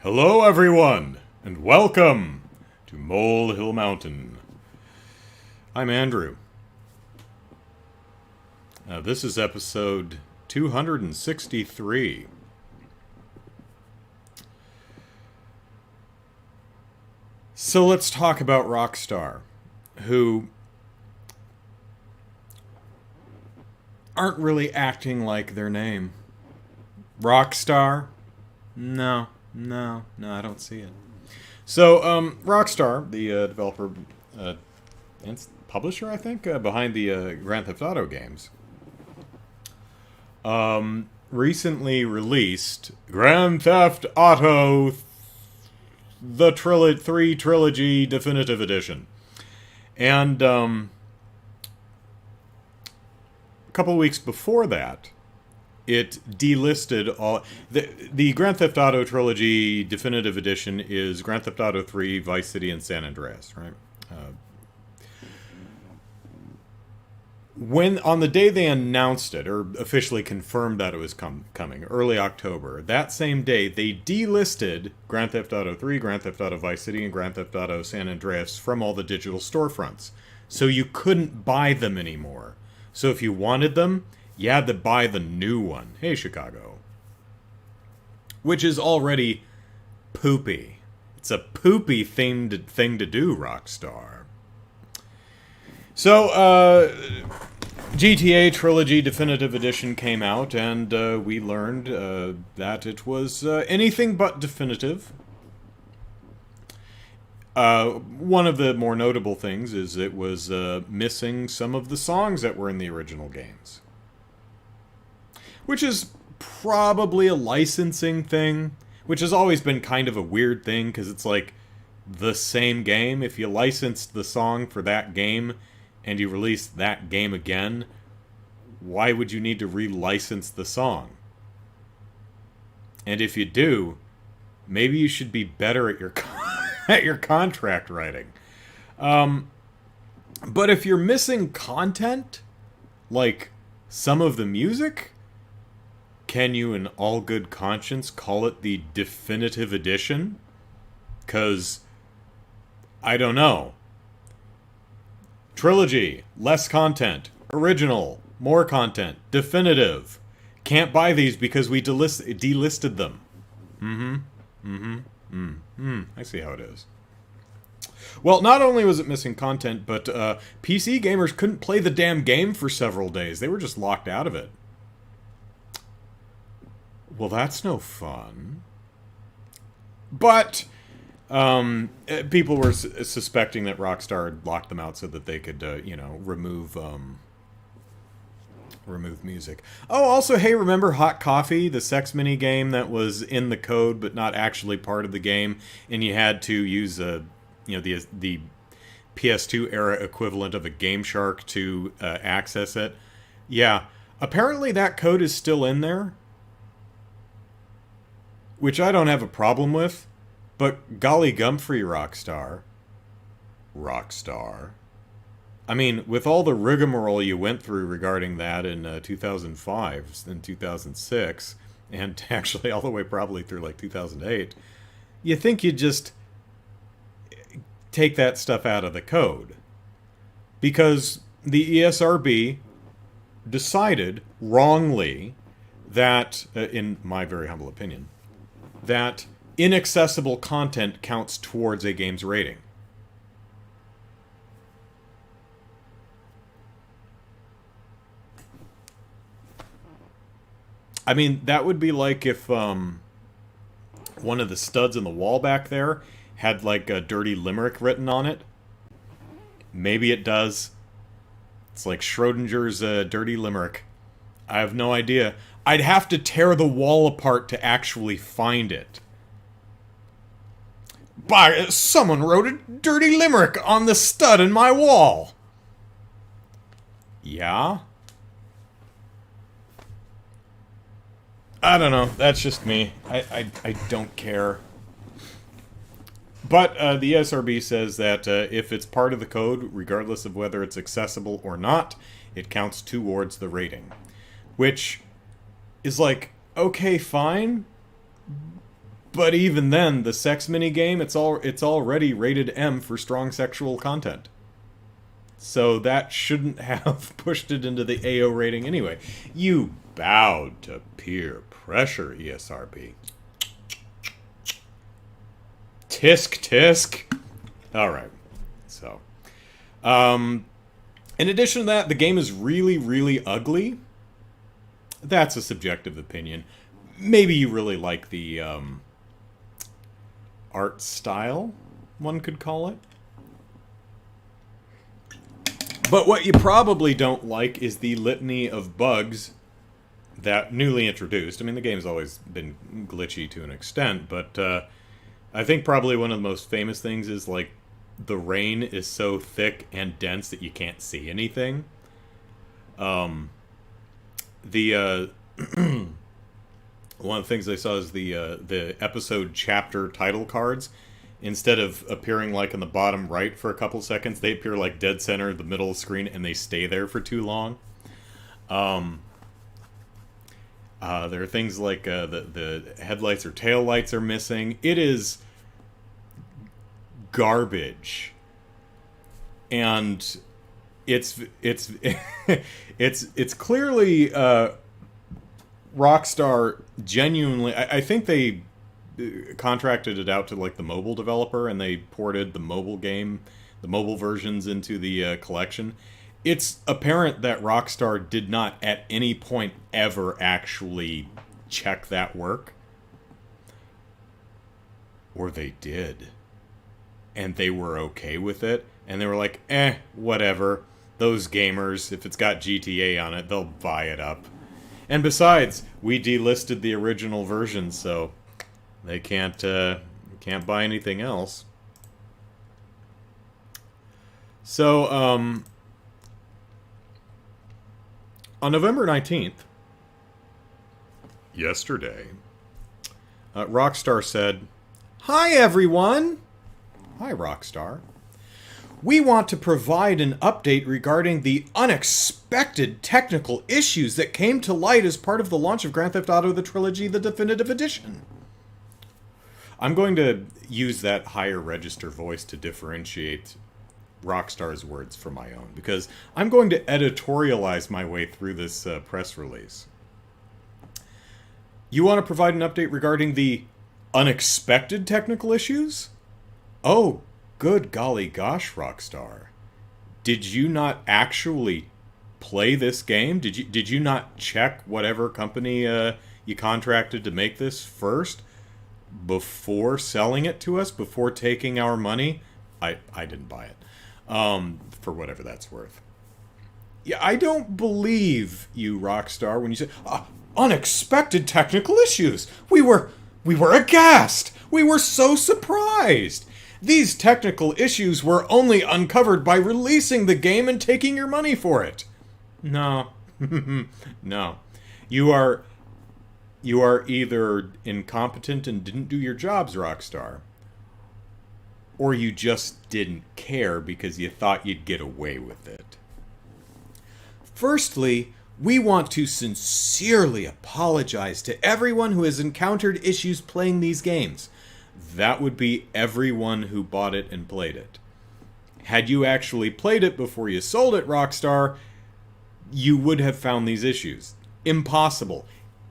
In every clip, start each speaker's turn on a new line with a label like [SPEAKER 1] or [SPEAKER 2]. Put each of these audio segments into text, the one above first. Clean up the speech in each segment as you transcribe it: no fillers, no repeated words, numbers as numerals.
[SPEAKER 1] Hello, everyone, and welcome to Molehill Mountain. I'm Andrew. This is episode 263. So let's talk about Rockstar, who aren't really acting like their name. Rockstar? No, I don't see it. So, Rockstar, the developer and publisher, I think, behind the Grand Theft Auto games, recently released Grand Theft Auto the Trilogy Definitive Edition. And a couple of weeks before that, it delisted all... The Grand Theft Auto Trilogy Definitive Edition is Grand Theft Auto 3, Vice City, and San Andreas, right? When on the day they announced it, or officially confirmed that it was coming, early October, that same day, they delisted Grand Theft Auto 3, Grand Theft Auto Vice City, and Grand Theft Auto San Andreas from all the digital storefronts. So you couldn't buy them anymore. So if you wanted them, you had to buy the new one. Hey, Chicago. Which is already poopy. It's a poopy thing to do, Rockstar. So, GTA Trilogy Definitive Edition came out, and we learned that it was anything but definitive. One of the more notable things is it was missing some of the songs that were in the original games. Which is probably a licensing thing, which has always been kind of a weird thing, because it's like the same game. If you licensed the song for that game, and you release that game again, why would you need to re-license the song? And if you do, maybe you should be better at your at your contract writing. But if you're missing content, like some of the music, can you in all good conscience call it the definitive edition? 'Cause I don't know. Trilogy, less content. Original, more content. Definitive. Can't buy these because we delisted them. I see how it is. Well, not only was it missing content, but PC gamers couldn't play the damn game for several days. They were just locked out of it. Well, that's no fun. But people were suspecting that Rockstar had locked them out so that they could, remove music. Oh, also, hey, remember Hot Coffee, the sex mini game that was in the code but not actually part of the game, and you had to use the PS2 era equivalent of a Game Shark to access it? Yeah, apparently that code is still in there, which I don't have a problem with. But golly Gumphrey, Rockstar. I mean, with all the rigmarole you went through regarding that in 2005 and 2006, and actually all the way probably through like 2008, you think you'd just take that stuff out of the code. Because the ESRB decided, wrongly, that, in my very humble opinion, that inaccessible content counts towards a game's rating. I mean, that would be like if one of the studs in the wall back there had like a dirty limerick written on it. Maybe it does. It's like Schrodinger's dirty limerick. I have no idea. I'd have to tear the wall apart to actually find it. Someone wrote a dirty limerick on the stud in my wall. Yeah? I don't know. That's just me. I don't care. But the SRB says that if it's part of the code, regardless of whether it's accessible or not, it counts towards the rating. Which is like, okay, fine. But even then, the sex minigame, it's already rated M for strong sexual content. So that shouldn't have pushed it into the AO rating anyway. You bowed to peer pressure, ESRB. Tisk, tisk. Alright. So. In addition to that, the game is really, really ugly. That's a subjective opinion. Maybe you really like the art style, one could call it. But what you probably don't like is the litany of bugs that newly introduced. I mean, the game's always been glitchy to an extent, but I think probably one of the most famous things is, like, the rain is so thick and dense that you can't see anything. One of the things I saw is the episode chapter title cards. Instead of appearing like in the bottom right for a couple seconds, they appear like dead center in the middle of the screen, and they stay there for too long. There are things like the headlights or taillights are missing. It is garbage, and it's it's clearly Rockstar genuinely. I think they contracted it out to, like, the mobile developer, and they ported the mobile versions into the collection. It's apparent that Rockstar did not at any point ever actually check that work. Or they did. And they were okay with it. And they were like, whatever. Those gamers, if it's got GTA on it, they'll buy it up. And besides, we delisted the original version, so they can't buy anything else. So, on November 19th, yesterday, Rockstar said, "Hi, everyone!" Hi, Rockstar. "We want to provide an update regarding the unexpected technical issues that came to light as part of the launch of Grand Theft Auto: The Trilogy, the Definitive Edition." I'm going to use that higher register voice to differentiate Rockstar's words from my own, because I'm going to editorialize my way through this press release. You want to provide an update regarding the unexpected technical issues? Oh, good golly gosh, Rockstar. Did you not actually play this game? Did you not check whatever company you contracted to make this first before selling it to us, before taking our money? I didn't buy it. For whatever that's worth. Yeah, I don't believe you, Rockstar, when you say unexpected technical issues. We were aghast. We were so surprised. These technical issues were only uncovered by releasing the game and taking your money for it. No. No. You are either incompetent and didn't do your jobs, Rockstar, or you just didn't care because you thought you'd get away with it. Firstly, we want to sincerely apologize to everyone who has encountered issues playing these games. That would be everyone who bought it and played it. Had you actually played it before you sold it, Rockstar, you would have found these issues. Impossible.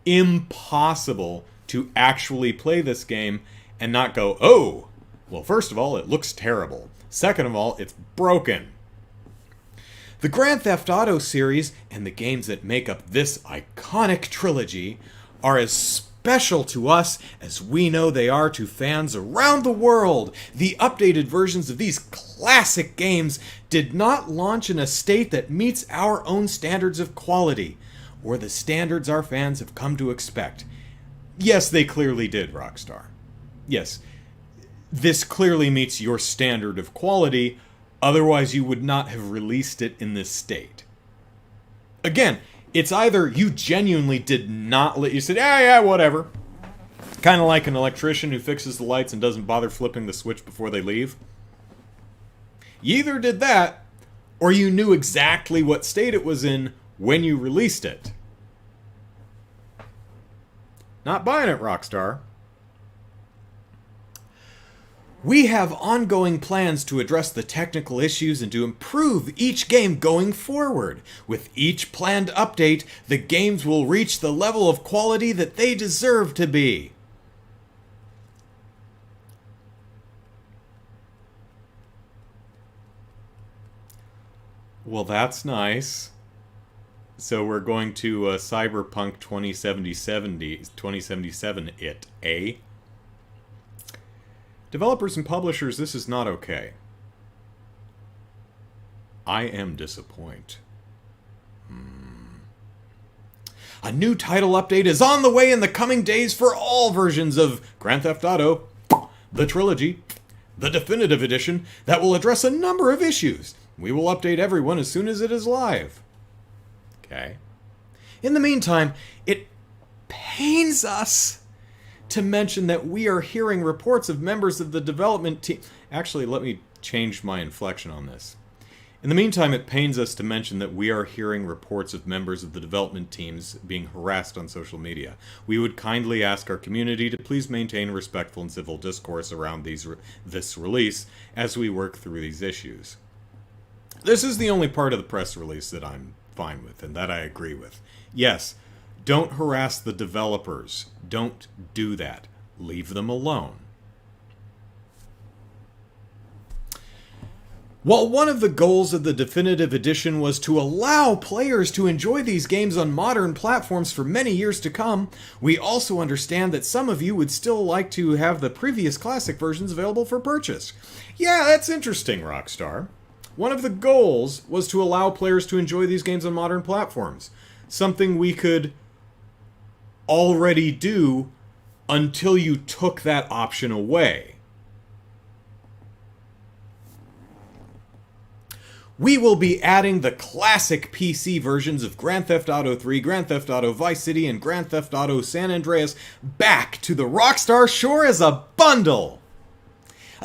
[SPEAKER 1] Impossible to actually play this game and not go, oh, well, first of all, it looks terrible. Second of all, it's broken. The Grand Theft Auto series and the games that make up this iconic trilogy are as special to us as we know they are to fans around the world. The updated versions of these classic games did not launch in a state that meets our own standards of quality, or the standards our fans have come to expect. Yes, they clearly did, Rockstar. Yes, this clearly meets your standard of quality, otherwise you would not have released it in this state. Again, it's either you genuinely did not you said, yeah, whatever. Kind of like an electrician who fixes the lights and doesn't bother flipping the switch before they leave. You either did that, or you knew exactly what state it was in when you released it. Not buying it, Rockstar. We have ongoing plans to address the technical issues and to improve each game going forward. With each planned update, the games will reach the level of quality that they deserve to be. Well, that's nice. So we're going to Cyberpunk 2077 it, eh? Developers and publishers, this is not okay. I am disappointed. A new title update is on the way in the coming days for all versions of Grand Theft Auto, the Trilogy, the Definitive Edition, that will address a number of issues. We will update everyone as soon as it is live. Okay. In the meantime, it pains us to mention that we are hearing reports of members of the development team. Actually, let me change my inflection on this. In the meantime, it pains us to mention that we are hearing reports of members of the development teams being harassed on social media. We would kindly ask our community to please maintain respectful and civil discourse around this release as we work through these issues. This is the only part of the press release that I'm fine with and that I agree with. Yes, don't harass the developers. Don't do that. Leave them alone. While one of the goals of the Definitive Edition was to allow players to enjoy these games on modern platforms for many years to come, we also understand that some of you would still like to have the previous classic versions available for purchase. Yeah, that's interesting, Rockstar. One of the goals was to allow players to enjoy these games on modern platforms. Something we could already do until you took that option away. We will be adding the classic PC versions of Grand Theft Auto 3, Grand Theft Auto Vice City, and Grand Theft Auto San Andreas back to the Rockstar Shore as a bundle.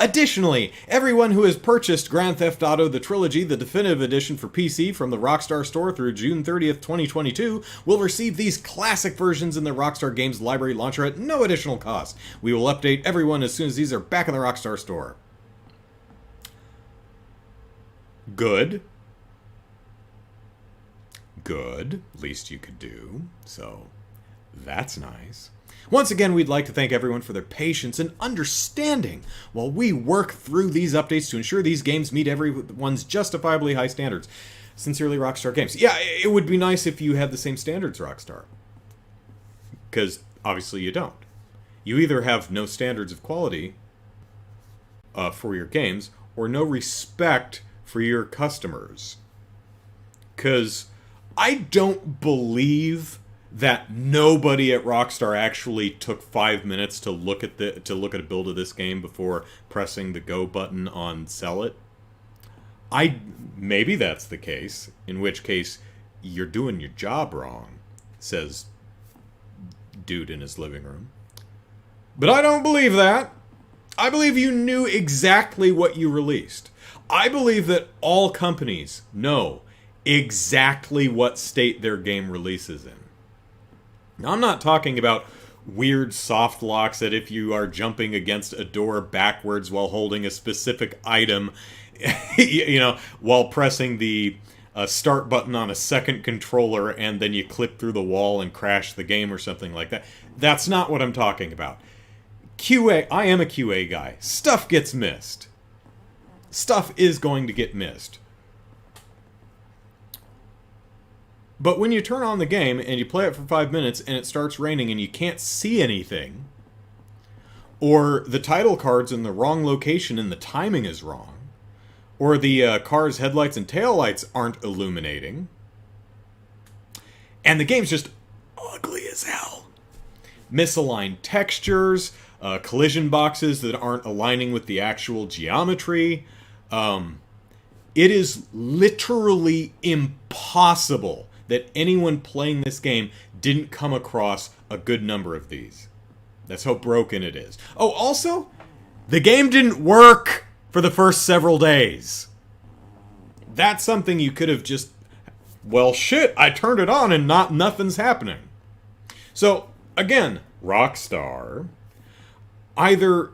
[SPEAKER 1] Additionally, everyone who has purchased Grand Theft Auto the Trilogy, the Definitive Edition for PC from the Rockstar Store through June 30th, 2022, will receive these classic versions in the Rockstar Games Library launcher at no additional cost. We will update everyone as soon as these are back in the Rockstar Store. Good. Good. Least you could do. So, that's nice. Once again, we'd like to thank everyone for their patience and understanding while we work through these updates to ensure these games meet everyone's justifiably high standards. Sincerely, Rockstar Games. Yeah, it would be nice if you had the same standards, Rockstar. Because, obviously, you don't. You either have no standards of quality for your games, or no respect for your customers. Because I don't believe that nobody at Rockstar actually took 5 minutes to look at a build of this game before pressing the go button on sell it. Maybe that's the case, in which case you're doing your job wrong, says dude in his living room. But I don't believe that. I believe you knew exactly what you released. I believe that all companies know exactly what state their game releases in. Now, I'm not talking about weird soft locks that if you are jumping against a door backwards while holding a specific item, while pressing the start button on a second controller and then you clip through the wall and crash the game or something like that. That's not what I'm talking about. QA, I am a QA guy. Stuff gets missed. Stuff is going to get missed. But when you turn on the game and you play it for 5 minutes and it starts raining and you can't see anything, or the title card's in the wrong location and the timing is wrong, or the car's headlights and taillights aren't illuminating, and the game's just ugly as hell. Misaligned textures, collision boxes that aren't aligning with the actual geometry. It is literally impossible that anyone playing this game didn't come across a good number of these. That's how broken it is. Oh, also, the game didn't work for the first several days. That's something you could have just, well, shit, I turned it on and nothing's happening. So, again, Rockstar, either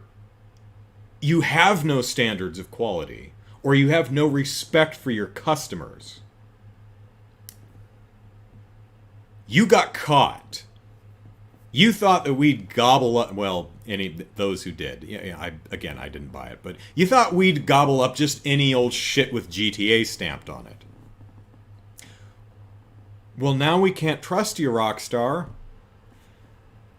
[SPEAKER 1] you have no standards of quality, or you have no respect for your customers. You got caught. You thought that we'd gobble up, well, those who did. I didn't buy it, but you thought we'd gobble up just any old shit with GTA stamped on it. Well, now we can't trust you, Rockstar.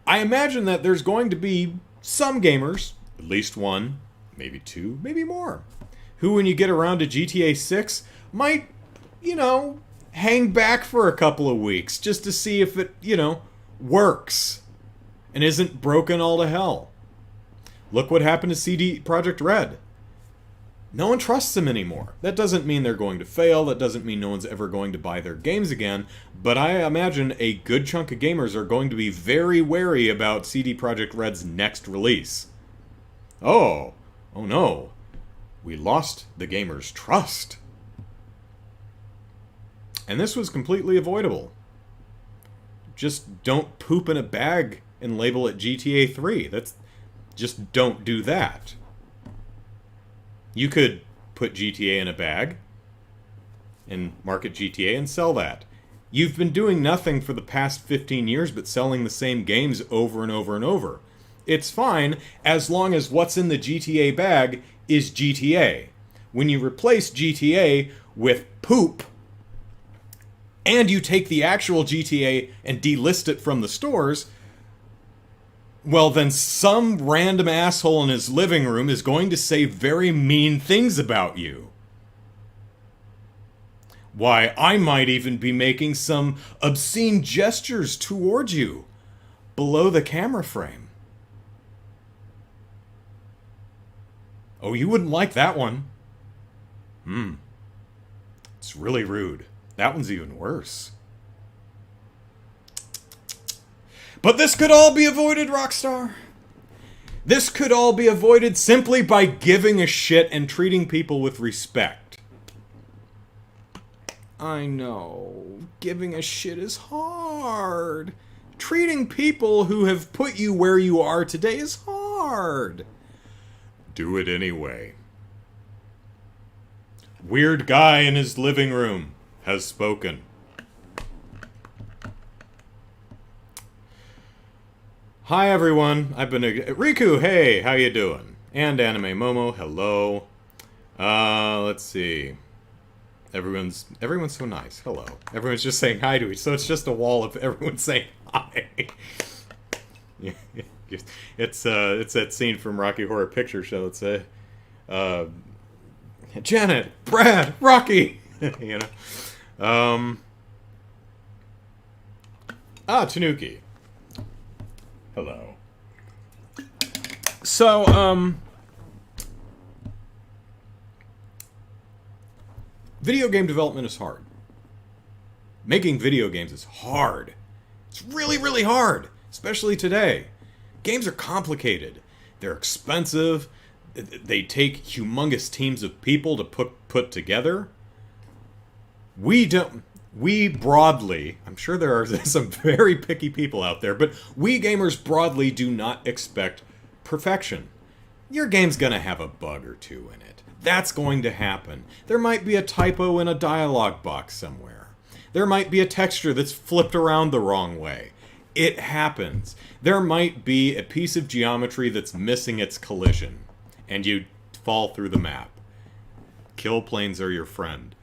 [SPEAKER 1] I imagine that there's going to be some gamers, at least one, maybe two, maybe more, who, when you get around to GTA 6, might, hang back for a couple of weeks just to see if it, works and isn't broken all to hell. Look what happened to CD Projekt Red. No one trusts them anymore. That doesn't mean they're going to fail. That doesn't mean no one's ever going to buy their games again. But I imagine a good chunk of gamers are going to be very wary about CD Projekt Red's next release. Oh no. We lost the gamers' trust. And this was completely avoidable. Just don't poop in a bag and label it GTA 3. Just don't do that. You could put GTA in a bag and market GTA and sell that. You've been doing nothing for the past 15 years but selling the same games over and over and over. It's fine as long as what's in the GTA bag is GTA. When you replace GTA with poop, and you take the actual GTA and delist it from the stores, well, then some random asshole in his living room is going to say very mean things about you. Why, I might even be making some obscene gestures towards you below the camera frame. Oh, you wouldn't like that one. It's really rude. That one's even worse. But this could all be avoided, Rockstar. This could all be avoided simply by giving a shit and treating people with respect. I know. Giving a shit is hard. Treating people who have put you where you are today is hard. Do it anyway. Weird guy in his living room has spoken. Hi everyone, I've been Riku, hey, how you doing? And Anime Momo, hello. Let's see. Everyone's so nice. Hello. Everyone's just saying hi to each, so it's just a wall of everyone saying hi. It's that scene from Rocky Horror Picture Show. It's Janet, Brad, Rocky. Tanuki. Hello. So, video game development is hard. Making video games is hard. It's really, really hard, especially today. Games are complicated. They're expensive. They take humongous teams of people to put together. We broadly, I'm sure there are some very picky people out there, but we gamers broadly do not expect perfection. Your game's gonna have a bug or two in it. That's going to happen. There might be a typo in a dialogue box somewhere. There might be a texture that's flipped around the wrong way. It happens. There might be a piece of geometry that's missing its collision, and you fall through the map. Kill planes are your friend.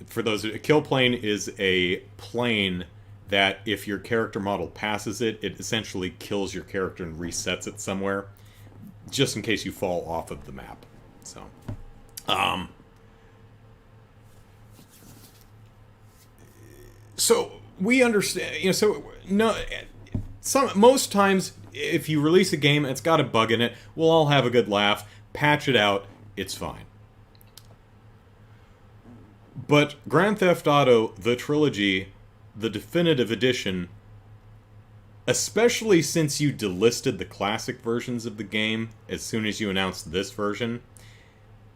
[SPEAKER 1] For those, a kill plane is a plane that if your character model passes it, it essentially kills your character and resets it somewhere, just in case you fall off of the map. So we understand, most times if you release a game and it's got a bug in it, we'll all have a good laugh, patch it out, it's fine. But Grand Theft Auto, the Trilogy, the definitive edition, especially since you delisted the classic versions of the game as soon as you announced this version,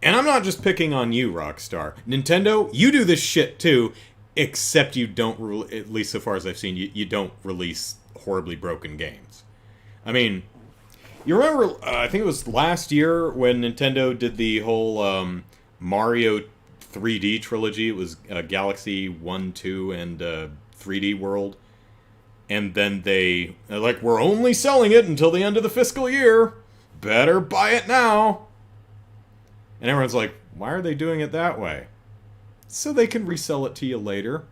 [SPEAKER 1] and I'm not just picking on you, Rockstar. Nintendo, you do this shit too, except you don't, at least so far as I've seen, you don't release horribly broken games. I mean, You remember, I think it was last year when Nintendo did the whole Mario 3D trilogy. It was Galaxy 1, 2, and 3D World. And then they're like, we're only selling it until the end of the fiscal year. Better buy it now. And everyone's like, why are they doing it that way? So they can resell it to you later.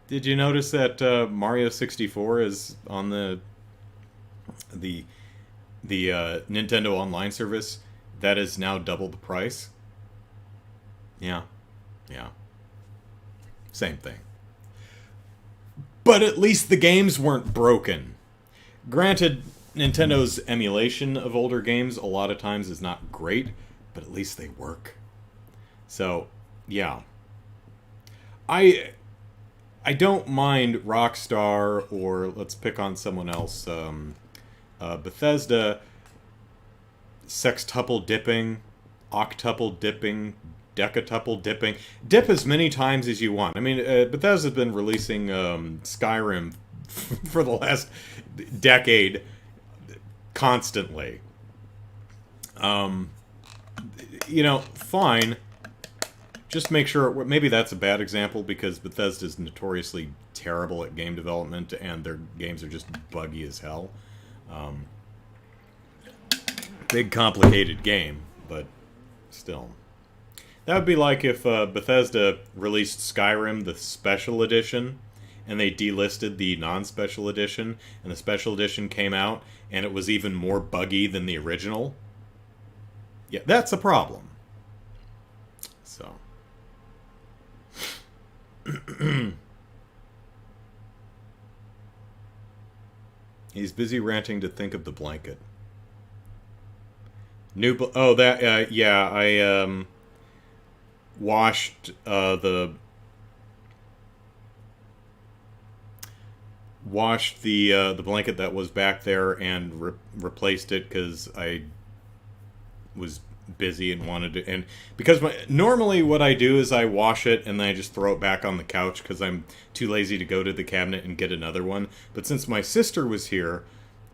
[SPEAKER 1] Did you notice that Mario 64 is on the Nintendo Online service? That is now double the price. Yeah. Same thing. But at least the games weren't broken. Granted, Nintendo's emulation of older games a lot of times is not great, but at least they work. So, yeah. I don't mind Rockstar, or let's pick on someone else, Bethesda, sextuple dipping, octuple dipping, decatuple dipping. Dip as many times as you want. I mean, Bethesda's been releasing Skyrim for the last decade constantly. Fine. Just make sure, maybe that's a bad example because Bethesda's notoriously terrible at game development and their games are just buggy as hell. Big complicated game, but still. That would be like if Bethesda released Skyrim, the special edition, and they delisted the non-special edition, and the special edition came out, and it was even more buggy than the original. Yeah, that's a problem. So. He's busy ranting to think of the blanket. I washed the blanket that was back there and replaced it because I was busy and wanted to, and because normally what I do is I wash it and then I just throw it back on the couch because I'm too lazy to go to the cabinet and get another one. But since my sister was here,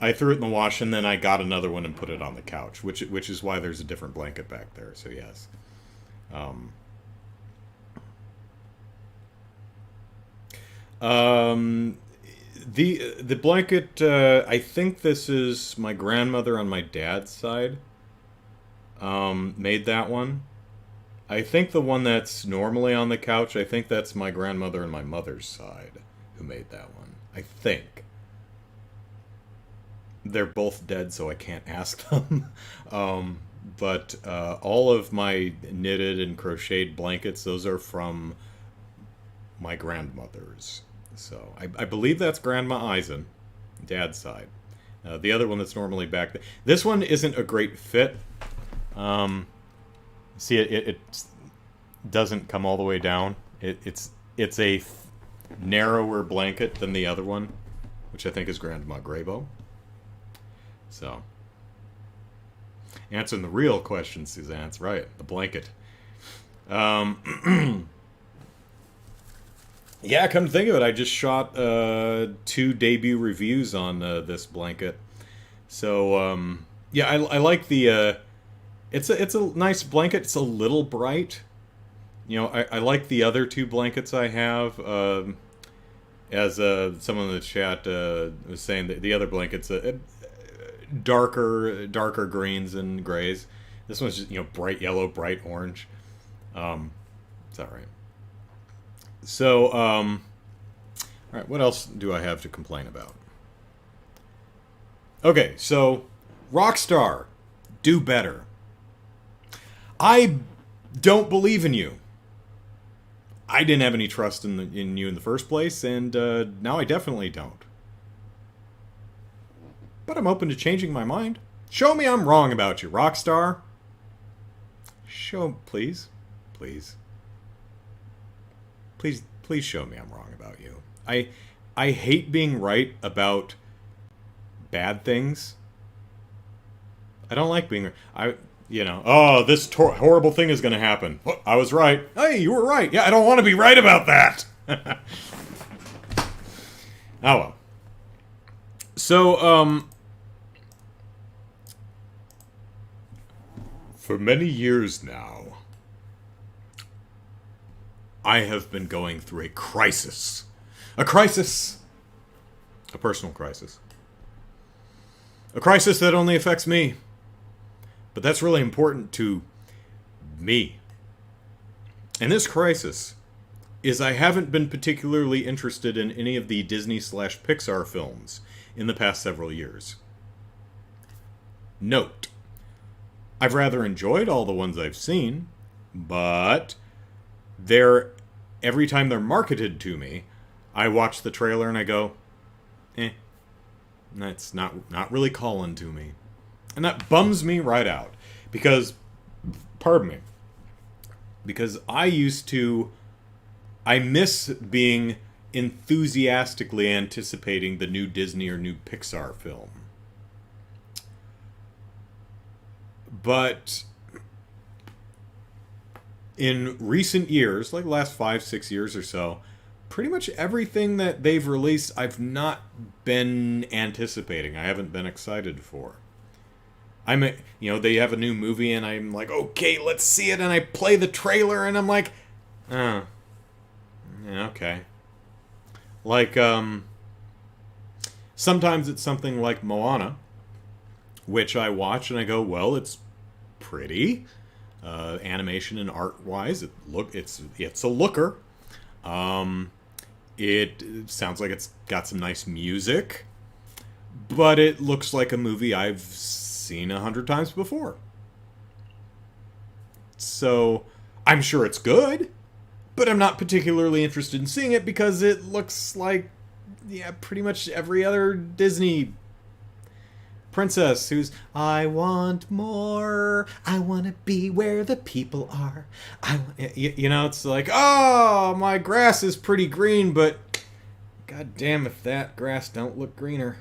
[SPEAKER 1] I threw it in the wash and then I got another one and put it on the couch, which is why there's a different blanket back there. So yes. The blanket, I think this is my grandmother on my dad's side. Made that one. I think the one that's normally on the couch, I think that's my grandmother and my mother's side who made that one. I think. They're both dead, so I can't ask them. But all of my knitted and crocheted blankets, those are from my grandmother's. So I believe that's Grandma Eisen, dad's side. The other one that's normally back there. This one isn't a great fit. See, it doesn't come all the way down. It's a narrower blanket than the other one, which I think is Grandma Graybo. So, answering the real question, Suzanne's right. The blanket. Yeah, come to think of it, I just shot 2 debut reviews on this blanket. So, yeah, I like the. It's a nice blanket. It's a little bright. You know, I like the other 2 blankets I have. As someone in the chat was saying, the other blankets darker greens and grays. This one's just, bright yellow, bright orange. It's all right. So, all right, what else do I have to complain about? Okay, so Rockstar, do better. I don't believe in you. I didn't have any trust in you in the first place, and now I definitely don't. But I'm open to changing my mind. Show me I'm wrong about you, Rockstar. Please. Please show me I'm wrong about you. I hate being right about bad things. I don't like being... this horrible thing is going to happen. Oh, I was right. Hey, you were right. Yeah, I don't want to be right about that. Oh, well. So, For many years now, I have been going through a crisis. A crisis! A personal crisis. A crisis that only affects me. But that's really important to me. And this crisis is I haven't been particularly interested in any of the Disney/Pixar films in the past several years. Note, I've rather enjoyed all the ones I've seen, but every time they're marketed to me, I watch the trailer and I go, that's not really calling to me. And that bums me right out. Because, pardon me, because I miss being enthusiastically anticipating the new Disney or new Pixar film. But in recent years, like the last 5-6 years or so, pretty much everything that they've released I've not been anticipating. I haven't been excited for. They have a new movie and I'm like, okay, let's see it, and I play the trailer and I'm like, oh, yeah, okay. Like, sometimes it's something like Moana, which I watch and I go, well, it's pretty. Animation and art-wise, it's a looker. It sounds like it's got some nice music, but it looks like a movie I've seen 100 times before. So, I'm sure it's good, but I'm not particularly interested in seeing it because it looks like, pretty much every other Disney princess who's, I want more, I want to be where the people are. It's like, oh, my grass is pretty green, but god damn if that grass don't look greener.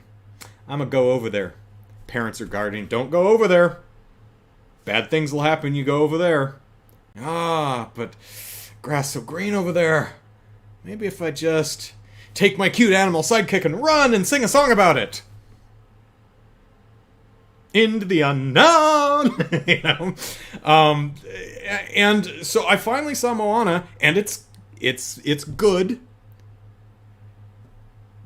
[SPEAKER 1] I'm gonna go over there. Parents or guardian, don't go over there. Bad things will happen, you go over there. But grass so green over there. Maybe if I just take my cute animal sidekick and run and sing a song about it. Into the unknown, and so I finally saw Moana, and it's good,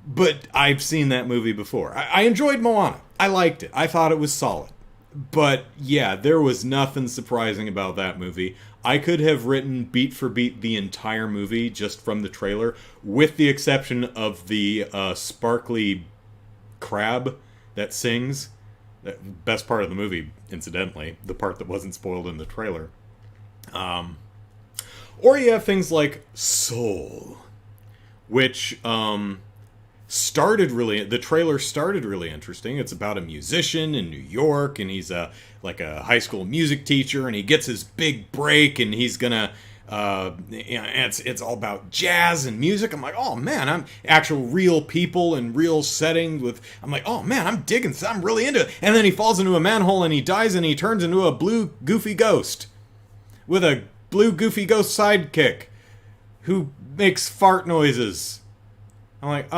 [SPEAKER 1] but I've seen that movie before. I enjoyed Moana. I liked it. I thought it was solid, but yeah, there was nothing surprising about that movie. I could have written beat for beat the entire movie just from the trailer, with the exception of the sparkly crab that sings. Best part of the movie, incidentally, the part that wasn't spoiled in the trailer. Or you have things like Soul, which the trailer started really interesting. It's about a musician in New York, and he's a high school music teacher, and he gets his big break, and he's gonna it's all about jazz and music. I'm like, oh man, I'm actual real people and real setting I'm like, oh man, I'm digging this. I'm really into it. And then he falls into a manhole and he dies and he turns into a blue goofy ghost with a blue goofy ghost sidekick who makes fart noises. I'm like,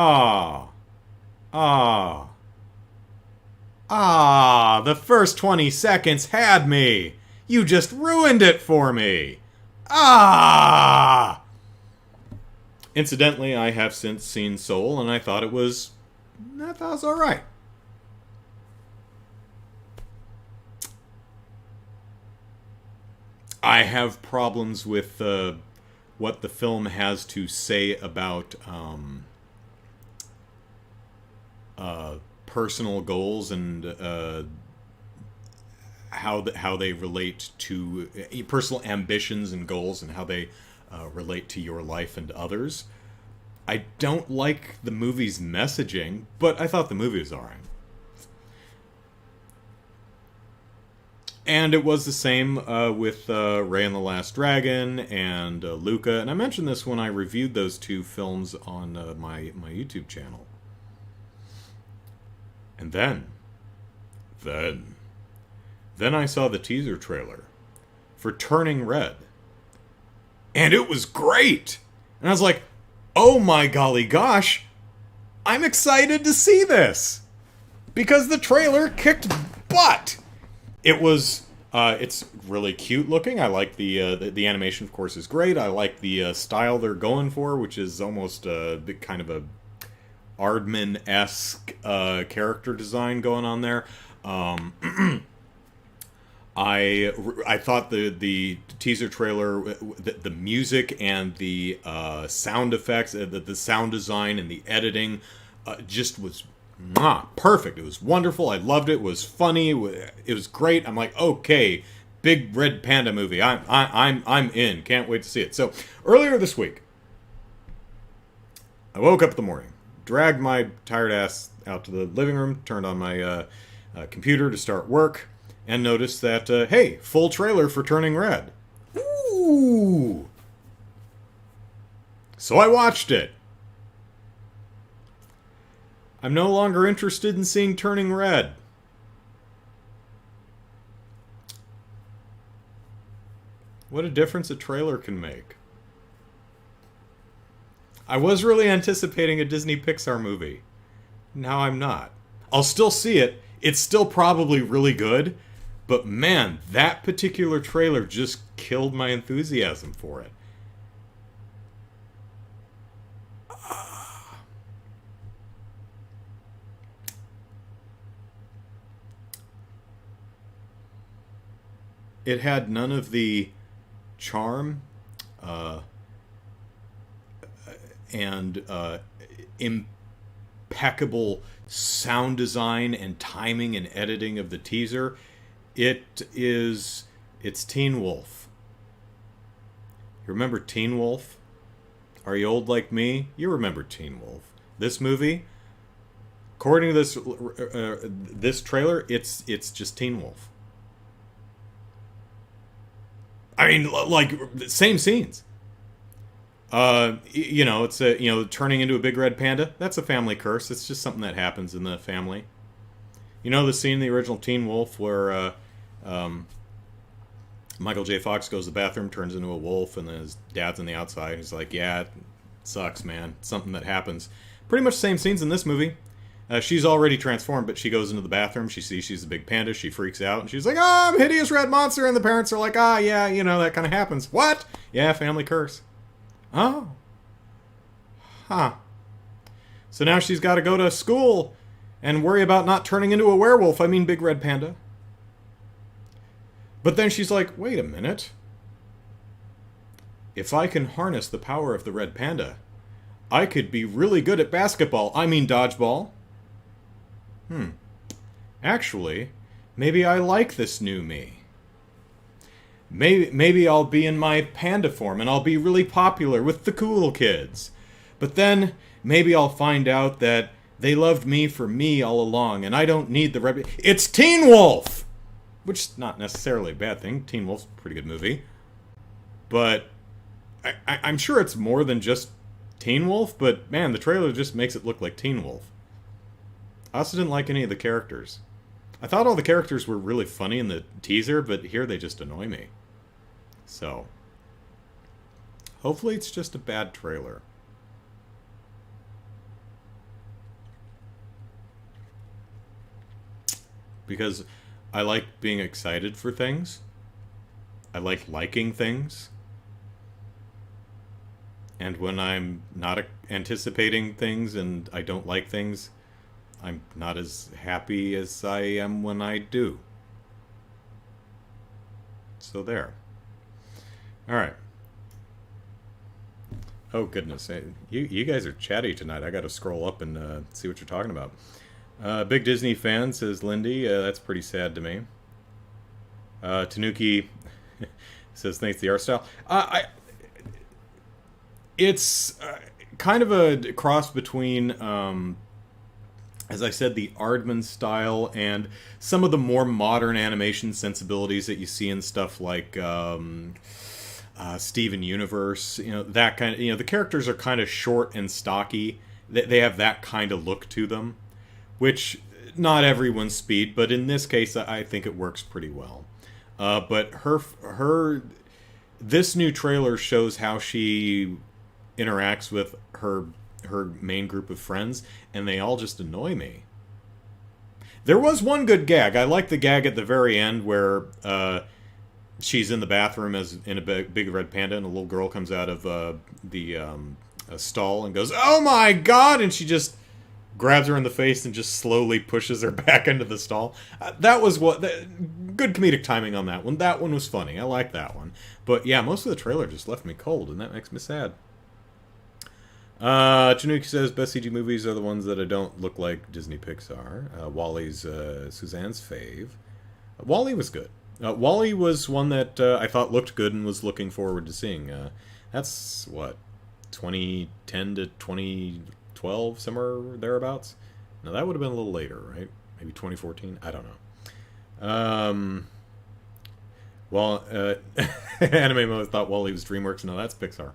[SPEAKER 1] the first 20 seconds had me. You just ruined it for me. Incidentally, I have since seen Soul, and I thought it was alright. I have problems with what the film has to say about personal goals and how they relate to personal ambitions and goals, and how they relate to your life and others. I don't like the movie's messaging, but I thought the movie was alright. And it was the same with Raya and the Last Dragon and Luca. And I mentioned this when I reviewed those two films on my YouTube channel. And then I saw the teaser trailer for Turning Red. And it was great! And I was like, oh my golly gosh, I'm excited to see this! Because the trailer kicked butt! It was It's really cute looking. I like the animation, of course, is great. I like the style they're going for, which is almost kind of a Aardman esque character design going on there. Um, I thought the teaser trailer, the music and the sound effects, the sound design and the editing, just was perfect. It was wonderful. I loved it. It was funny. It was great. I'm like, okay, big red panda movie. I'm in. Can't wait to see it. So earlier this week, I woke up in the morning, dragged my tired ass out to the living room, turned on my computer to start work, and noticed that, hey, full trailer for Turning Red. Ooh! So I watched it. I'm no longer interested in seeing Turning Red. What a difference a trailer can make. I was really anticipating a Disney Pixar movie. Now I'm not. I'll still see it. It's still probably really good. But man, that particular trailer just killed my enthusiasm for it. It had none of the charm and impeccable sound design and timing and editing of the teaser. It's Teen Wolf. You remember Teen Wolf? Are you old like me? You remember Teen Wolf. This movie, according to this trailer, it's just Teen Wolf. I mean, like, same scenes. It's turning into a big red panda. That's a family curse. It's just something that happens in the family. You know the scene in the original Teen Wolf where Michael J. Fox goes to the bathroom, turns into a wolf, and then his dad's on the outside. He's like, yeah, it sucks, man. It's something that happens. Pretty much the same scenes in this movie. She's already transformed, but she goes into the bathroom. She sees she's a big panda. She freaks out, and she's like, oh, I'm a hideous red monster. And the parents are like, yeah, that kind of happens. What? Yeah, family curse. Oh. Huh. So now she's got to go to school and worry about not turning into a werewolf. I mean, big red panda. But then she's like, wait a minute. If I can harness the power of the red panda, I could be really good at basketball. I mean dodgeball. Actually, maybe I like this new me. Maybe I'll be in my panda form and I'll be really popular with the cool kids. But then maybe I'll find out that they loved me for me all along and I don't need the It's Teen Wolf! Which is not necessarily a bad thing. Teen Wolf's a pretty good movie. But I'm sure it's more than just Teen Wolf, but man, the trailer just makes it look like Teen Wolf. I also didn't like any of the characters. I thought all the characters were really funny in the teaser, but here they just annoy me. So, hopefully it's just a bad trailer. Because I like being excited for things. I like liking things. And when I'm not anticipating things and I don't like things, I'm not as happy as I am when I do. So there. Alright. Oh goodness, you guys are chatty tonight. I gotta scroll up and see what you're talking about. Big Disney fan, says Lindy. That's pretty sad to me. Tanuki says, thanks the art style. It's kind of a cross between, as I said, the Aardman style and some of the more modern animation sensibilities that you see in stuff like Steven Universe. That kind of, the characters are kind of short and stocky. They have that kind of look to them, which not everyone's speed, but in this case, I think it works pretty well. But this new trailer shows how she interacts with her main group of friends, and they all just annoy me. There was one good gag. I like the gag at the very end where she's in the bathroom as in a big red panda, and a little girl comes out of the stall and goes, "Oh my god!" and she just grabs her in the face and just slowly pushes her back into the stall. That was good comedic timing on that one. That one was funny. I like that one. But yeah, most of the trailer just left me cold, and that makes me sad. Chanuki says best CG movies are the ones that don't look like Disney Pixar. Wally's Suzanne's fave. Wally was good. Wally was one that I thought looked good and was looking forward to seeing. That's what, 2010 to 2012, somewhere thereabouts. Now that would have been a little later, right? Maybe 2014. I don't know. Well, Anime Mo thought Wally was DreamWorks. No, that's Pixar.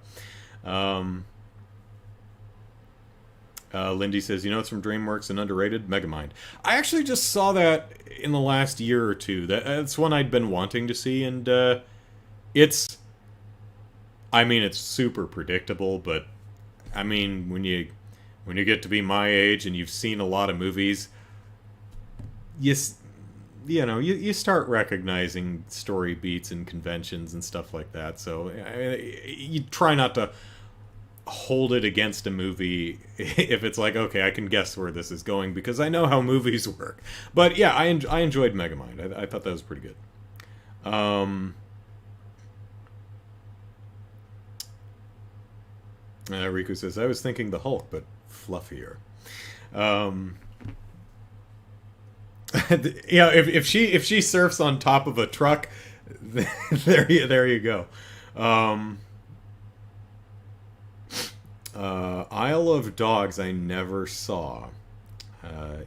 [SPEAKER 1] Lindy says, you know it's from DreamWorks and underrated? Megamind. I actually just saw that in the last year or two. That's one I'd been wanting to see, and it's super predictable, but I mean, when you get to be my age and you've seen a lot of movies, you start recognizing story beats and conventions and stuff like that. So you try not to hold it against a movie if it's like, okay, I can guess where this is going because I know how movies work. But yeah, I enjoyed Megamind. I thought that was pretty good. Riku says, I was thinking the Hulk, but fluffier. If she surfs on top of a truck, there you go. Isle of Dogs I never saw.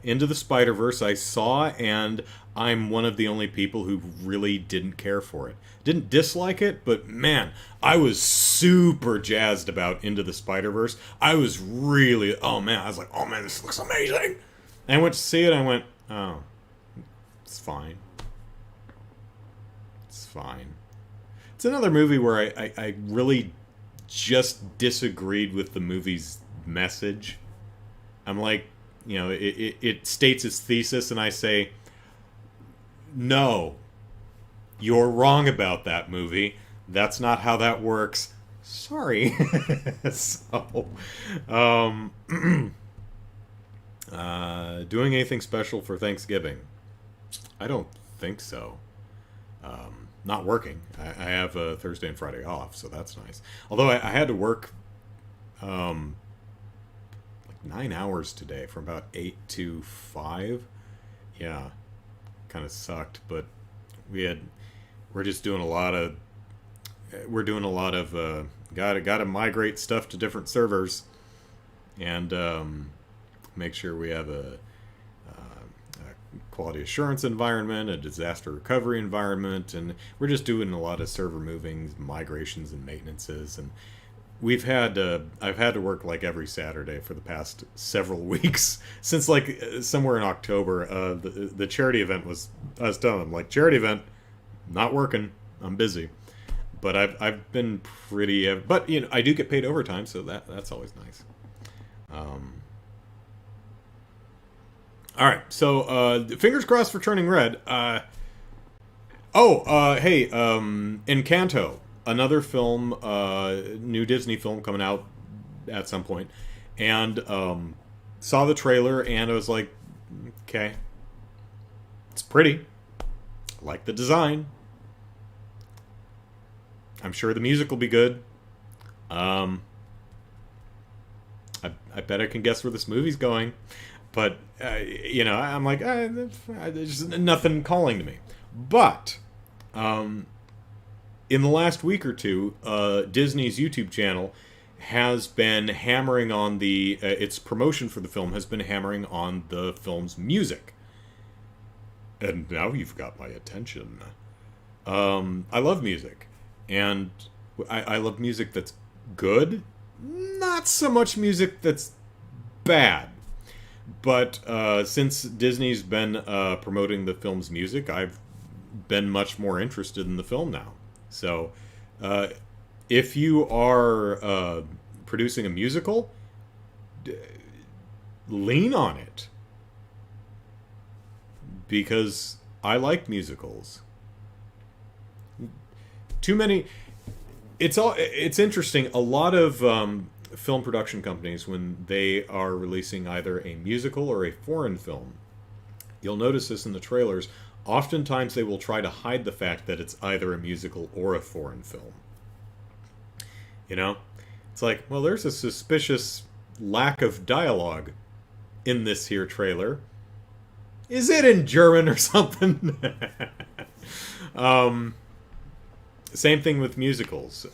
[SPEAKER 1] Into the Spider-Verse I saw, and I'm one of the only people who really didn't care for it. Didn't dislike it, but man, I was super jazzed about Into the Spider-Verse. I was really, I was like, oh man, this looks amazing. And I went to see it, and I went, oh, it's fine. It's fine. It's another movie where I really just disagreed with the movie's message. I'm like, it states its thesis, and I say, no, you're wrong about that movie. That's not how that works. Sorry. So, doing anything special for Thanksgiving? I don't think so. Not working. I have Thursday and Friday off, so that's nice. Although I had to work like 9 hours today, from about 8 to 5. Yeah, kind of sucked, but we're doing a lot of gotta migrate stuff to different servers and make sure we have a quality assurance environment, a disaster recovery environment, and we're just doing a lot of server movings, migrations, and maintenances. And I've had to work like every Saturday for the past several weeks since like somewhere in October. The charity event I was telling them, like, charity event, not working, I'm busy. But I've been pretty, but I do get paid overtime, so that's always nice. All right, so fingers crossed for Turning Red. Hey, Encanto, another film, new Disney film coming out at some point, and saw the trailer, and I was like, okay, it's pretty, I like the design. I'm sure the music will be good. I bet I can guess where this movie's going. But, I'm like, there's nothing calling to me. But, in the last week or two, Disney's YouTube channel has been hammering on its promotion for the film has been hammering on the film's music. And now you've got my attention. I love music. And I love music that's good. Not so much music that's bad. But since Disney's been promoting the film's music, I've been much more interested in the film now. So if you are producing a musical, lean on it. because I like musicals. Too many. It's interesting. A lot of film production companies, when they are releasing either a musical or a foreign film, you'll notice this in the trailers. Oftentimes, they will try to hide the fact that it's either a musical or a foreign film. You know, it's like, well, there's a suspicious lack of dialogue in this here trailer. Is it in German or something? Same thing with musicals.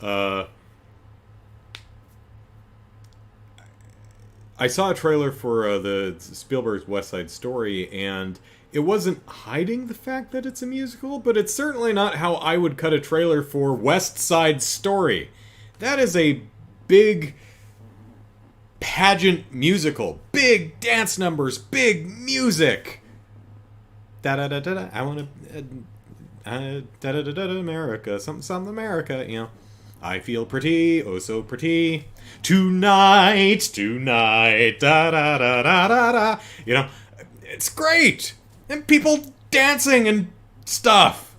[SPEAKER 1] I saw a trailer for the Spielberg's West Side Story, and it wasn't hiding the fact that it's a musical, but it's certainly not how I would cut a trailer for West Side Story. That is a big pageant musical. Big dance numbers, big music. Da-da-da-da-da. I want to... da-da-da-da-da, America. Something, America, you know. I feel pretty, oh so pretty. Tonight, da-da-da-da-da-da. You know, it's great. And people dancing and stuff.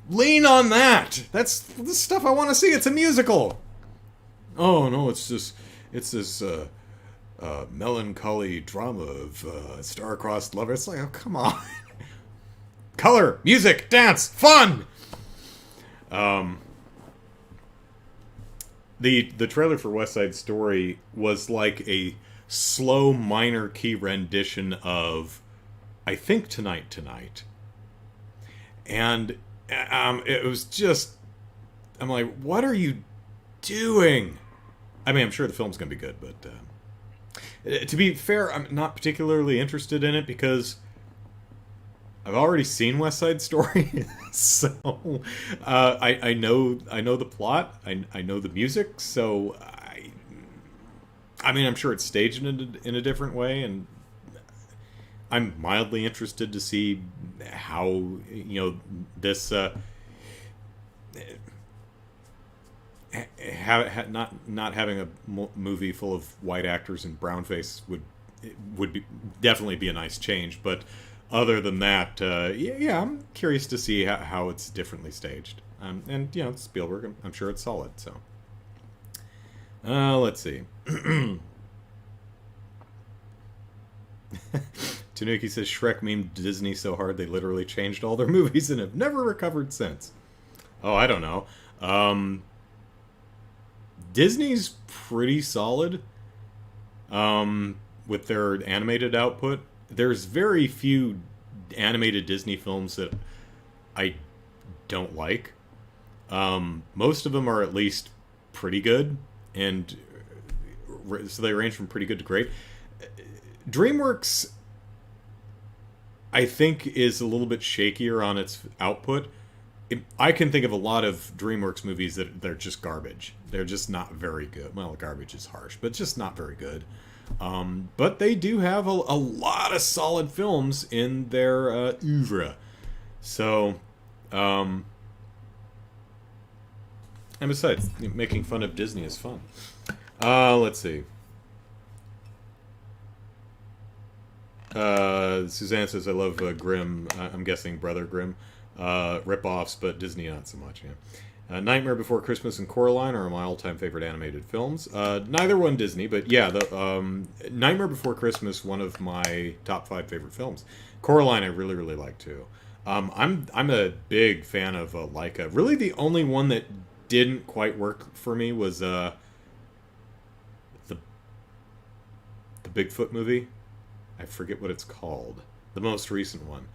[SPEAKER 1] Lean on that. That's the stuff I want to see. It's a musical. Oh, no, it's this melancholy drama of star-crossed lovers. It's like, oh, come on. Color, music, dance, fun! The trailer for West Side Story was like a slow minor key rendition of, I think, Tonight. And it was just... I'm like, what are you doing? I mean, I'm sure the film's going to be good, but... to be fair, I'm not particularly interested in it because... I've already seen West Side Story, so I know the plot. I know the music, so I mean, I'm sure it's staged in a different way, and I'm mildly interested to see how this not having a movie full of white actors and brown face would definitely be a nice change, but. Other than that, yeah, I'm curious to see how it's differently staged. And, Spielberg, I'm sure it's solid, so. Let's see. Tanuki says Shrek memed Disney so hard they literally changed all their movies and have never recovered since. Oh, I don't know. Disney's pretty solid with their animated output. There's very few animated Disney films that I don't like. Most of them are at least pretty good, and so they range from pretty good to great. DreamWorks, I think, is a little bit shakier on its output. I can think of a lot of DreamWorks movies that they're just garbage. They're just not very good. Well, garbage is harsh, but just not very good. But they do have a lot of solid films in their oeuvre. So, and besides, making fun of Disney is fun. Let's see. Suzanne says, I love Grimm. I'm guessing Brother Grimm. Rip-offs, but Disney not so much, yeah. Nightmare Before Christmas and Coraline are my all-time favorite animated films. Neither one Disney, but yeah, the Nightmare Before Christmas, one of my top 5 favorite films. Coraline I really, really like too. I'm a big fan of Laika. Really, the only one that didn't quite work for me was the Bigfoot movie. I forget what it's called. The most recent one.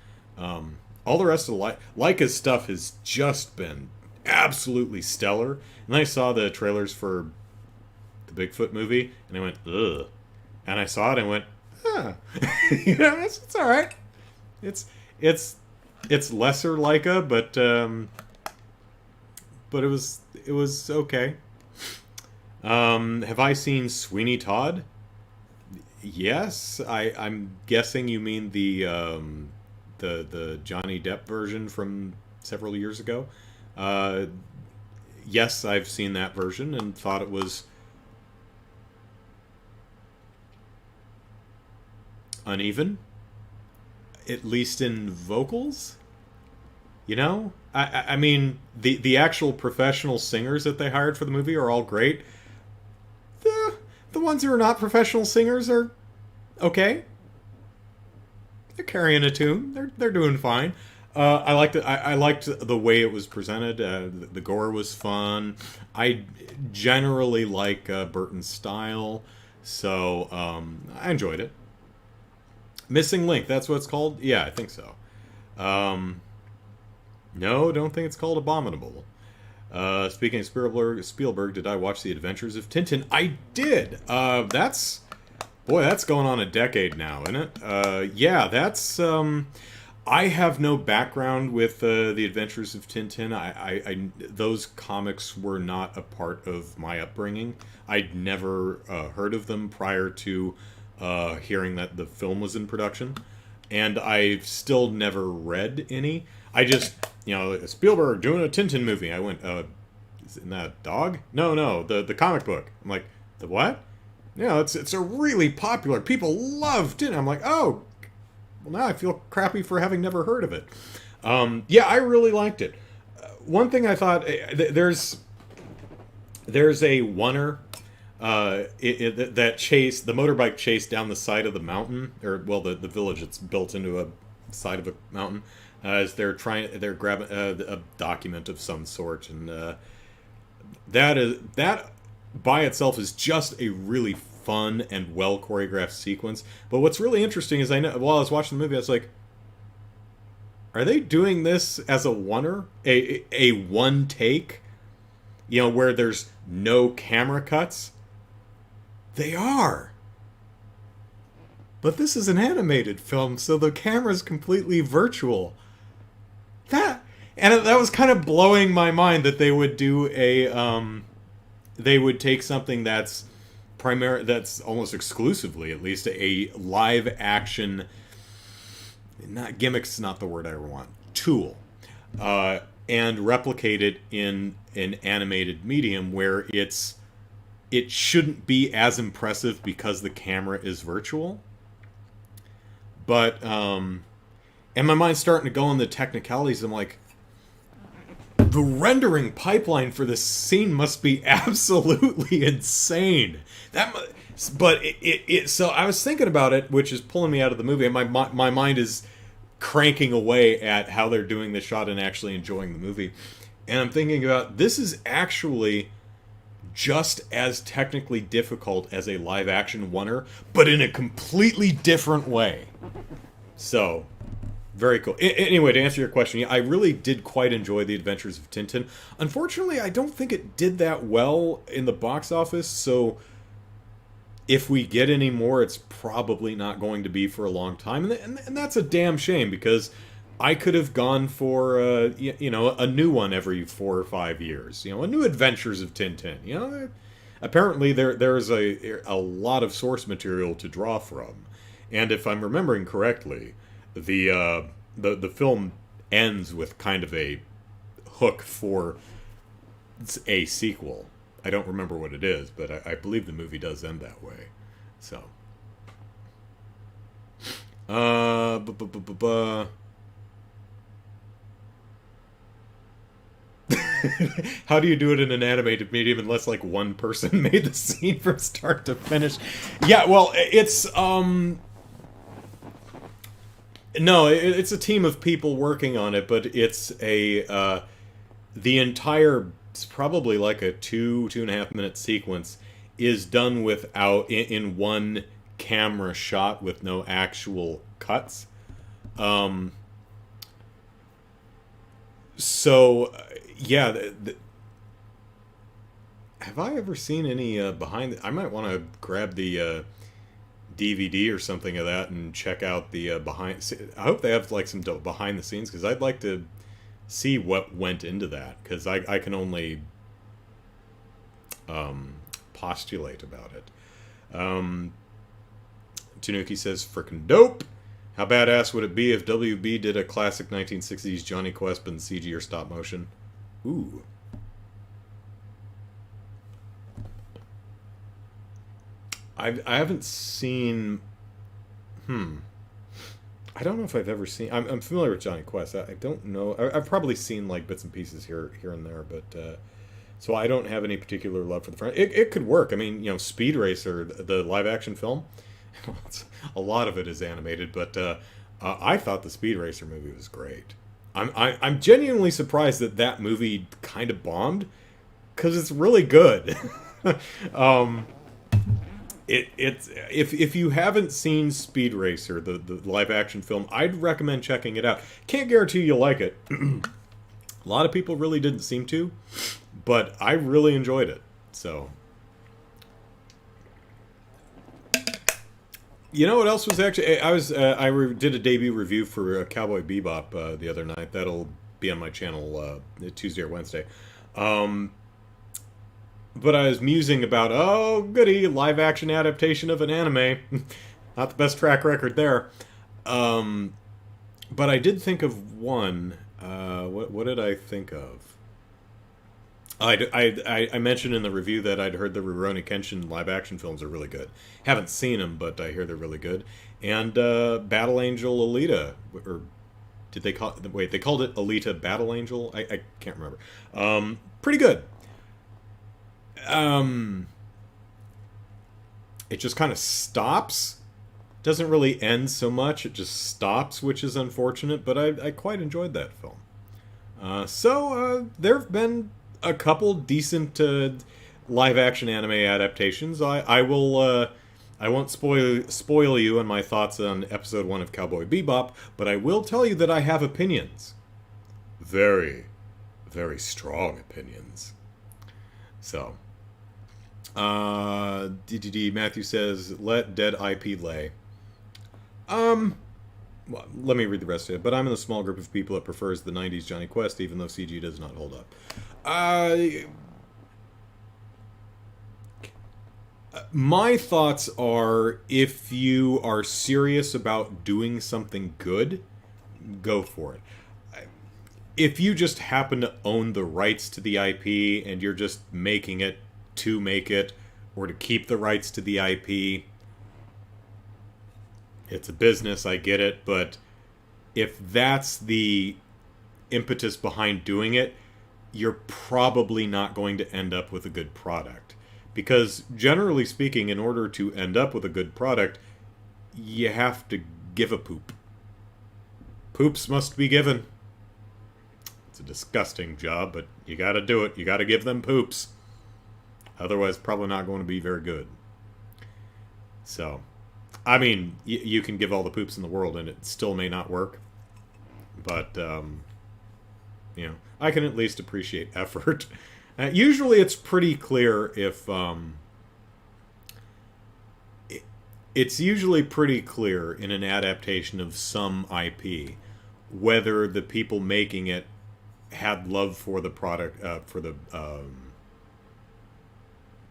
[SPEAKER 1] All the rest of Laika's stuff has just been absolutely stellar. And I saw the trailers for the Bigfoot movie, and I went, ugh. And I saw it and went, huh. It's all right. It's lesser Laika, but it was okay. Have I seen Sweeney Todd? Yes, I'm guessing you mean the Johnny Depp version from several years ago. Yes, I've seen that version and thought it was uneven. at least in vocals. You know, I mean, the actual professional singers that they hired for the movie are all great. The ones who are not professional singers are okay. They're carrying a tune. They're doing fine. I liked the way it was presented. The gore was fun. I generally like Burton's style, so I enjoyed it. Missing Link, that's what it's called. Yeah, I think so. Um, no, don't think it's called Abominable. Speaking of Spielberg, did I watch The Adventures of Tintin? I did. That's going on a decade now, isn't it? Yeah, that's. I have no background with The Adventures of Tintin. Those comics were not a part of my upbringing. I'd never heard of them prior to hearing that the film was in production, and I've still never read any. I just, Spielberg doing a Tintin movie. I went, isn't that a dog? No, no, the comic book. I'm like, the what? Yeah, it's a really popular. People love Tintin. I'm like, oh, well, now I feel crappy for having never heard of it. Yeah, I really liked it. One thing I thought, there's a oneer that chase, the motorbike chase down the side of the mountain, or well, the village that's built into a side of a mountain, as they're grabbing a document of some sort, and that by itself is just a really fun and well choreographed sequence. But what's really interesting is, I know while I was watching the movie, I was like, are they doing this as a oneer, a one take, where there's no camera cuts? They are. But this is an animated film, so the camera's completely virtual. That was kind of blowing my mind that they would do they would take something that's that's almost exclusively, at least, a live action, not gimmicks, not the word I want, tool, and replicate it in an animated medium where it shouldn't be as impressive because the camera is virtual. But and my mind's starting to go in the technicalities. I'm like, the rendering pipeline for this scene must be absolutely insane. So I was thinking about it, which is pulling me out of the movie, and my mind is cranking away at how they're doing the shot and actually enjoying the movie. And I'm thinking about, this is actually just as technically difficult as a live action oneer, but in a completely different way. So, very cool. Anyway, to answer your question, yeah, I really did quite enjoy The Adventures of Tintin. Unfortunately, I don't think it did that well in the box office, so if we get any more, it's probably not going to be for a long time. And that's a damn shame, because I could have gone for a new one every 4 or 5 years. A new Adventures of Tintin. Apparently there's a lot of source material to draw from, and if I'm remembering correctly, the film ends with kind of a hook for a sequel. I don't remember what it is, but I believe the movie does end that way. So, how do you do it in an animated medium unless like one person made the scene from start to finish? Yeah, well, it's no, it's a team of people working on it, but it's the entire, it's probably like a 2.5 minute sequence is done without, in one camera shot with no actual cuts. So, yeah, have I ever seen any behind? I might want to grab the DVD or something of that and check out the behind. I hope they have like some behind the scenes, because I'd like to see what went into that, because I can only postulate about it. Tanuki says, frickin' dope. How badass would it be if WB did a classic 1960s Johnny Quest but in CG or stop motion? Ooh. I haven't seen... I don't know if I've ever seen. I'm familiar with Johnny Quest. I don't know. I've probably seen like bits and pieces here and there, but so I don't have any particular love for the franchise. It could work. I mean, Speed Racer, the live action film, a lot of it is animated, but I thought the Speed Racer movie was great. I'm genuinely surprised that movie kind of bombed because it's really good. um, it's if you haven't seen Speed Racer, the live action film, I'd recommend checking it out. Can't guarantee you'll like it. A lot of people really didn't seem to, but I really enjoyed it. So, you know what else was actually? Did a debut review for Cowboy Bebop the other night. That'll be on my channel Tuesday or Wednesday. But I was musing about, oh, goody, live action adaptation of an anime. Not the best track record there. But I did think of one. What did I think of? I mentioned in the review that I'd heard the Rurouni Kenshin live action films are really good. Haven't seen them, but I hear they're really good. And Battle Angel Alita, or did they call it? Wait, they called it Alita Battle Angel? I can't remember. Pretty good. It just kind of stops. Doesn't really end so much. It just stops, which is unfortunate, but I quite enjoyed that film. So there have been a couple decent live action anime adaptations. I won't spoil you on my thoughts on episode 1 of Cowboy Bebop, but I will tell you that I have opinions. Very, very strong opinions. So, DDD Matthew says, let dead IP lay. Well, let me read the rest of it. But I'm in the small group of people that prefers the 90s Johnny Quest, even though CG does not hold up. My thoughts are, if you are serious about doing something good, go for it. If you just happen to own the rights to the IP and you're just making it to make it, or to keep the rights to the IP, it's a business, I get it, but if that's the impetus behind doing it, you're probably not going to end up with a good product. Because generally speaking, in order to end up with a good product, you have to give a poop. Poops must be given. It's a disgusting job, but you gotta do it. You gotta give them poops. Otherwise, probably not going to be very good. So, I mean, you can give all the poops in the world and it still may not work. But, I can at least appreciate effort. Usually it's pretty clear if... it's usually pretty clear in an adaptation of some IP whether the people making it had love for the product, for the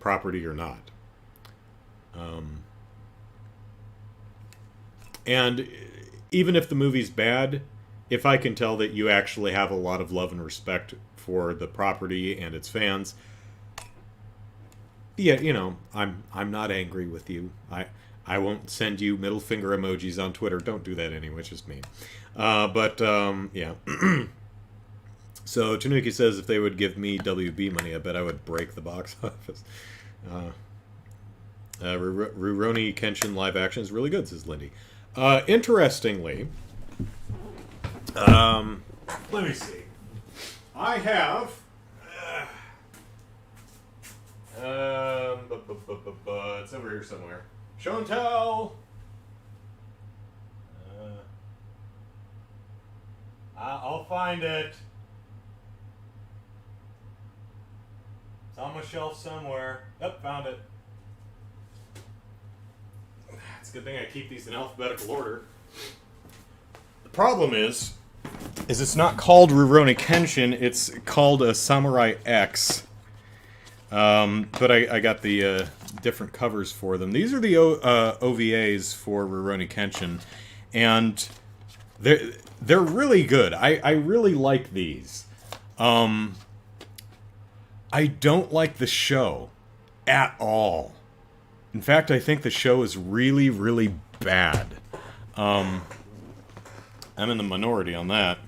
[SPEAKER 1] property or not. And even if the movie's bad, if I can tell that you actually have a lot of love and respect for the property and its fans, yeah, I'm not angry with you. I won't send you middle finger emojis on Twitter. Don't do that anyway, it's just mean. Yeah. So Tanuki says if they would give me WB money, I bet I would break the box office. Rurouni Kenshin live action is really good, says Lindy. Interestingly, let me see. I have it's over here somewhere. Show and tell. I'll find it. It's on my shelf somewhere. Yep, found it. It's a good thing I keep these in alphabetical order. The problem is it's not called Rurouni Kenshin, it's called a Samurai X. But I got the different covers for them. These are the OVAs for Rurouni Kenshin, and they're really good. I really like these. I don't like the show at all. In fact, I think the show is really, really bad. I'm in the minority on that.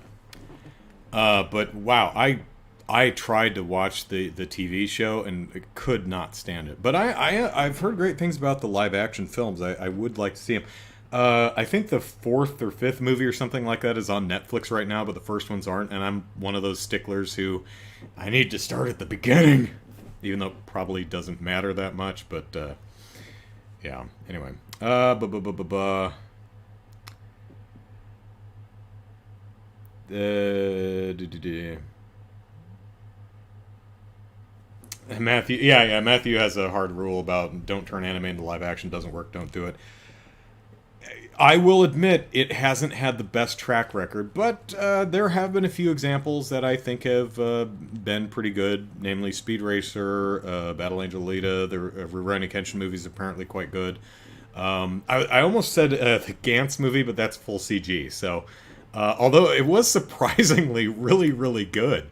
[SPEAKER 1] But wow, I tried to watch the TV show and could not stand it. But I've heard great things about the live action films. I would like to see them. I think the fourth or fifth movie or something like that is on Netflix right now, but the first ones aren't. And I'm one of those sticklers who I need to start at the beginning, even though it probably doesn't matter that much. But yeah. Anyway, Matthew, yeah, Matthew has a hard rule about don't turn anime into live action. Doesn't work. Don't do it. I will admit it hasn't had the best track record, but there have been a few examples that I think have been pretty good, namely Speed Racer, Battle Angel Alita, the Rurouni Kenshin movie is apparently quite good. I almost said the Gantz movie, but that's full CG, so although it was surprisingly really, really good.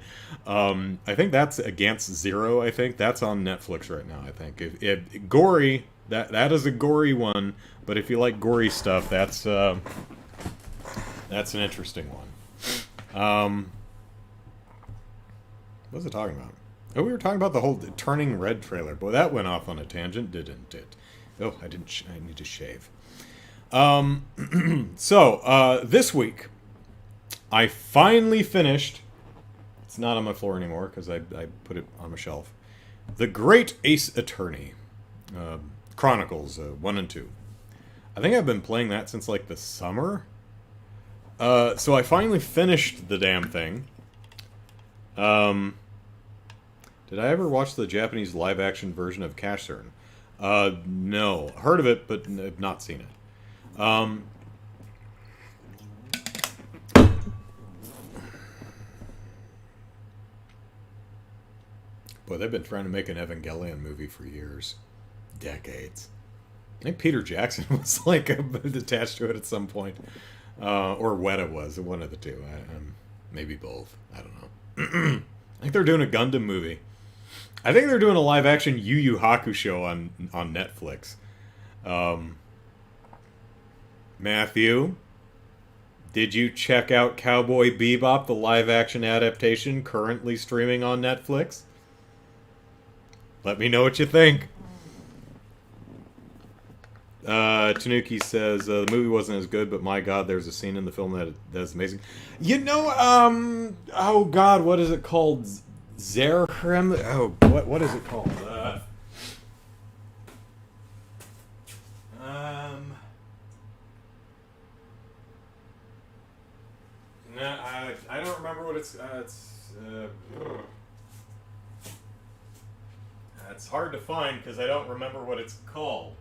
[SPEAKER 1] I think that's a Gantz Zero, I think. That's on Netflix right now, I think. If gory, that is a gory one. But if you like gory stuff, that's an interesting one. What was I talking about? Oh, we were talking about the whole Turning Red trailer. Boy, that went off on a tangent, didn't it? Oh, I didn't. I need to shave. So this week, I finally finished. It's not on my floor anymore because I put it on my shelf. The Great Ace Attorney, Chronicles 1 and 2. I think I've been playing that since, like, the summer. So I finally finished the damn thing. Did I ever watch the Japanese live-action version of Cash Cern? No. Heard of it, but have not seen it. Boy, they've been trying to make an Evangelion movie for years. Decades. I think Peter Jackson was like attached to it at some point, or Weta was one of the two. Maybe both. I don't know. I think they're doing a Gundam movie. I think they're doing a live action Yu Yu Hakusho on Netflix. Matthew, did you check out Cowboy Bebop, the live action adaptation currently streaming on Netflix? Let me know what you think. Tanuki says the movie wasn't as good, but my God, there's a scene in the film that's amazing. You know, oh God, what is it called? Zerhem? Oh, what is it called? No, I don't remember what it's hard to find because I don't remember what it's called.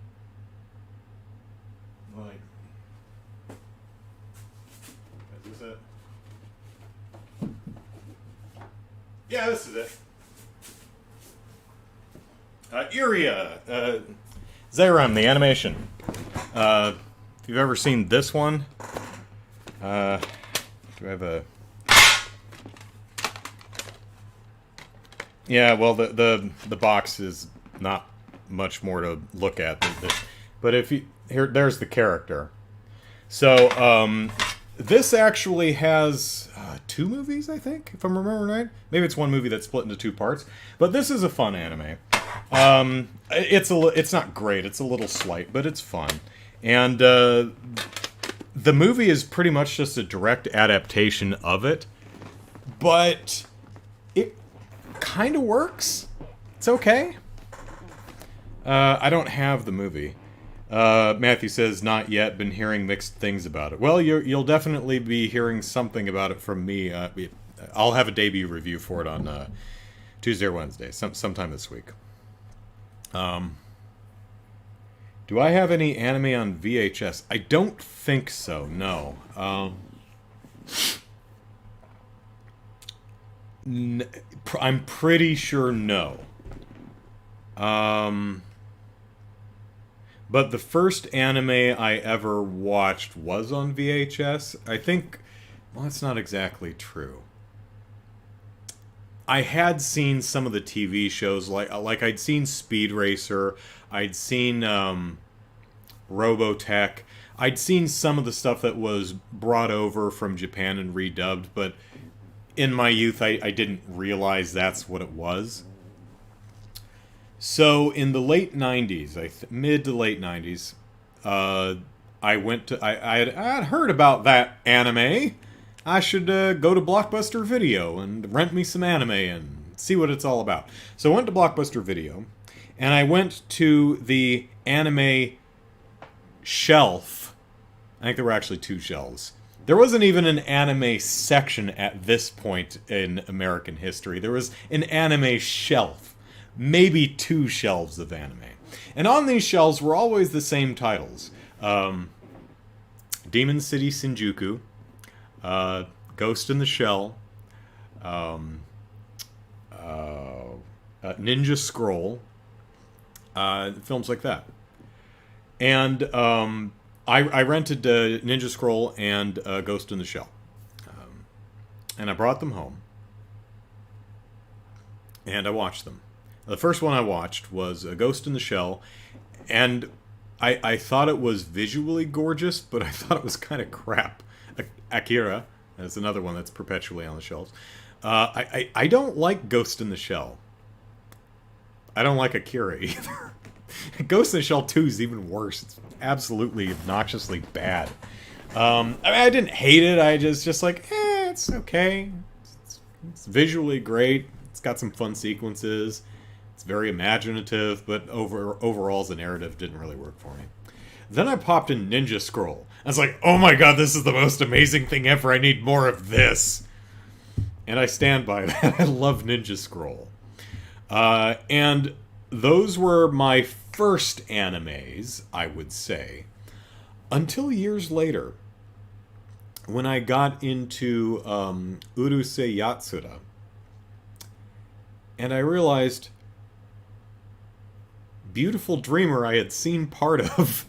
[SPEAKER 1] Like, is this it? Yeah, this is it. Iria, Zerem, the animation. If you've ever seen this one, do I have a? Yeah, well, the box is not much more to look at, but if you there's the character. So this actually has 2 movies, I think, if I'm remembering right. Maybe it's one movie that's split into 2 parts. But this is a fun anime. It's not great. It's a little slight, but it's fun. And the movie is pretty much just a direct adaptation of it, but it kind of works. It's okay. I don't have the movie. Matthew says, not yet, been hearing mixed things about it. Well, you'll definitely be hearing something about it from me. I'll have a debut review for it on Tuesday or Wednesday, sometime this week. Do I have any anime on VHS? I don't think so, no. I'm pretty sure no. But the first anime I ever watched was on VHS. I think, well, that's not exactly true. I had seen some of the TV shows, like I'd seen Speed Racer, I'd seen Robotech. I'd seen some of the stuff that was brought over from Japan and redubbed, but in my youth, I didn't realize that's what it was. So in the late 90s, mid to late 90s, I went to I had heard about that anime. I should go to Blockbuster Video and rent me some anime and see what it's all about. So I went to Blockbuster Video, and I went to the anime shelf. I think there were actually two shelves. There wasn't even an anime section at this point in American history. There was an anime shelf. Maybe two shelves of anime. And on these shelves were always the same titles. Demon City Shinjuku, Ghost in the Shell, Ninja Scroll, films like that. And I rented Ninja Scroll and Ghost in the Shell. And I brought them home. And I watched them. The first one I watched was Ghost in the Shell. And I thought it was visually gorgeous, but I thought it was kind of crap. Akira, that's another one that's perpetually on the shelves. I don't like Ghost in the Shell. I don't like Akira either. Ghost in the Shell 2 is even worse. It's absolutely obnoxiously bad. I didn't hate it. I just like, it's okay. It's visually great. It's got some fun sequences. It's very imaginative, but overall, the narrative didn't really work for me. Then I popped in Ninja Scroll. I was like, oh my god, this is the most amazing thing ever. I need more of this. And I stand by that. I love Ninja Scroll. And those were my first animes, I would say, until years later, when I got into Urusei Yatsura, and I realized Beautiful Dreamer, I had seen part of,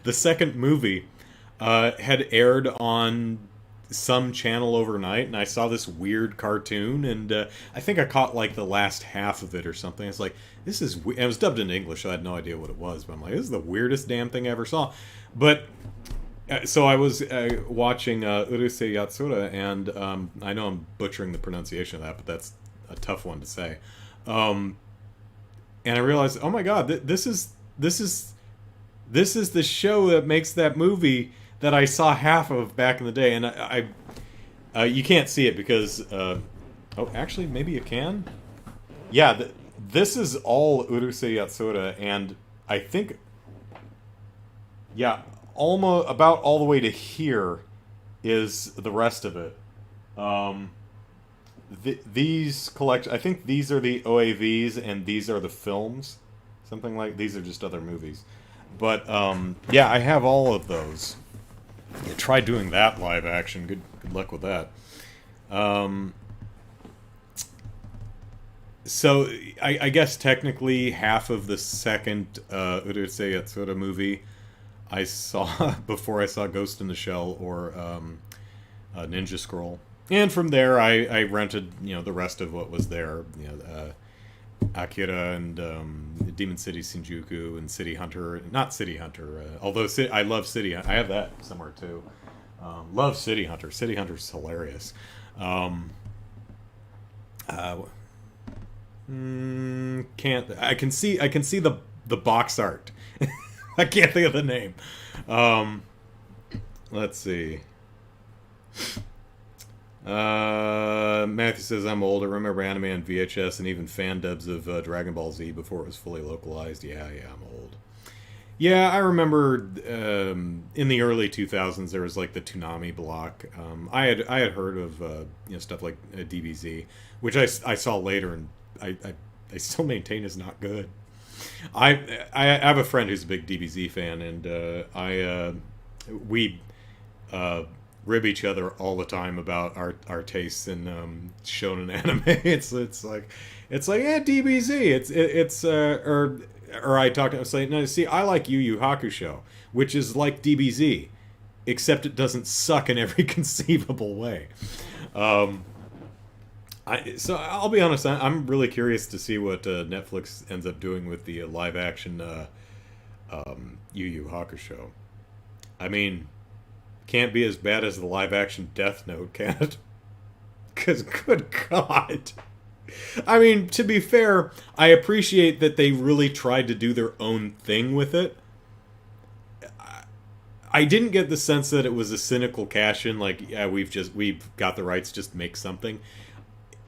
[SPEAKER 1] the second movie, had aired on some channel overnight, and I saw this weird cartoon, and I think I caught like the last half of it or something. It's like, this is weird. It was dubbed into English, so I had no idea what it was, but I'm like, this is the weirdest damn thing I ever saw. But so I was watching Urusei Yatsura, and I know I'm butchering the pronunciation of that, but that's a tough one to say. And I realized, oh my god, this is the show that makes that movie that I saw half of back in the day. And I you can't see it because oh, actually maybe you can. Yeah, this is all Urusei Yatsura, and I think, yeah, almost about all the way to here is the rest of it. These I think these are the OAVs and these are the films. Something like, these are just other movies. But yeah, I have all of those. Yeah, try doing that live action. Good luck with that. So I guess technically half of the second Urusei Yatsura movie I saw before I saw Ghost in the Shell or Ninja Scroll. And from there, I rented, the rest of what was there. Akira and Demon City Shinjuku and City Hunter. Not City Hunter, although I love City Hunter. I have that somewhere too. Love City Hunter. City Hunter's hilarious. Can't. I can see the box art. I can't think of the name. Let's see. Matthew says, I'm old. I remember anime on VHS and even fan dubs of Dragon Ball Z before it was fully localized. Yeah, I'm old. Yeah, I remember in the early 2000s there was like the Toonami block. I had heard of stuff like DBZ, which I saw later, and I still maintain is not good. I have a friend who's a big DBZ fan, and we rib each other all the time about our tastes in shonen anime. It's like yeah, DBZ. Or I talk to him, say, no, see, I like Yu Yu Hakusho, which is like DBZ, except it doesn't suck in every conceivable way. So I'll be honest, I'm really curious to see what Netflix ends up doing with the live action Yu Yu Hakusho. I mean, can't be as bad as the live action Death Note, can it? Because, good God. I mean, to be fair, I appreciate that they really tried to do their own thing with it. I didn't get the sense that it was a cynical cash in, like, yeah, we've got the rights, just make something.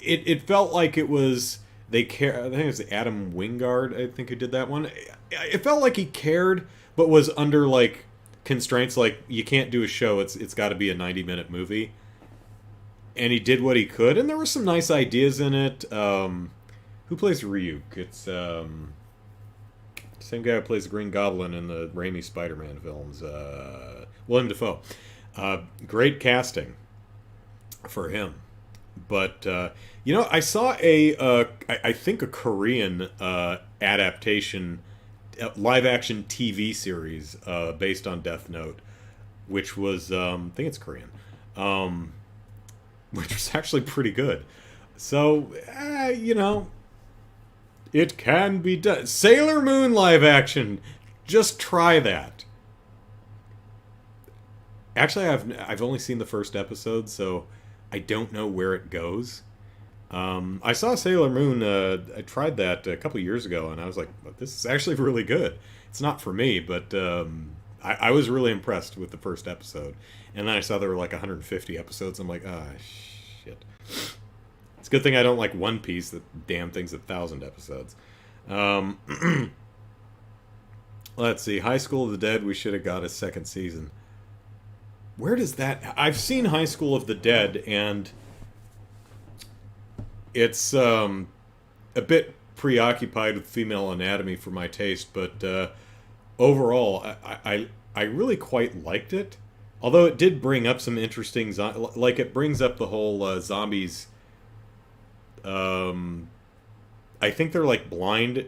[SPEAKER 1] It felt like it was they care. I think it was Adam Wingard, I think, who did that one. It felt like he cared, but was under like constraints, like you can't do a show. It's got to be a 90-minute movie, and he did what he could, and there were some nice ideas in it. Who plays Ryuk? It's same guy who plays the Green Goblin in the Raimi Spider-Man films. William Dafoe. Great casting for him. But I saw I think a Korean adaptation, live action TV series based on Death Note, which was I think it's Korean, which was actually pretty good. So it can be done. Sailor Moon live action, just try that. Actually, I've only seen the first episode, so I don't know where it goes. I saw Sailor Moon. I tried that a couple years ago, and I was like, "This is actually really good." It's not for me, but I was really impressed with the first episode. And then I saw there were like 150 episodes. I'm like, shit. It's a good thing I don't like One Piece. That damn thing's 1,000 episodes. Let's see. High School of the Dead. We should have got a second season. Where does that... I've seen High School of the Dead, and it's a bit preoccupied with female anatomy for my taste, but overall, I really quite liked it. Although it did bring up some interesting... Like, it brings up the whole zombies... I think they're like blind,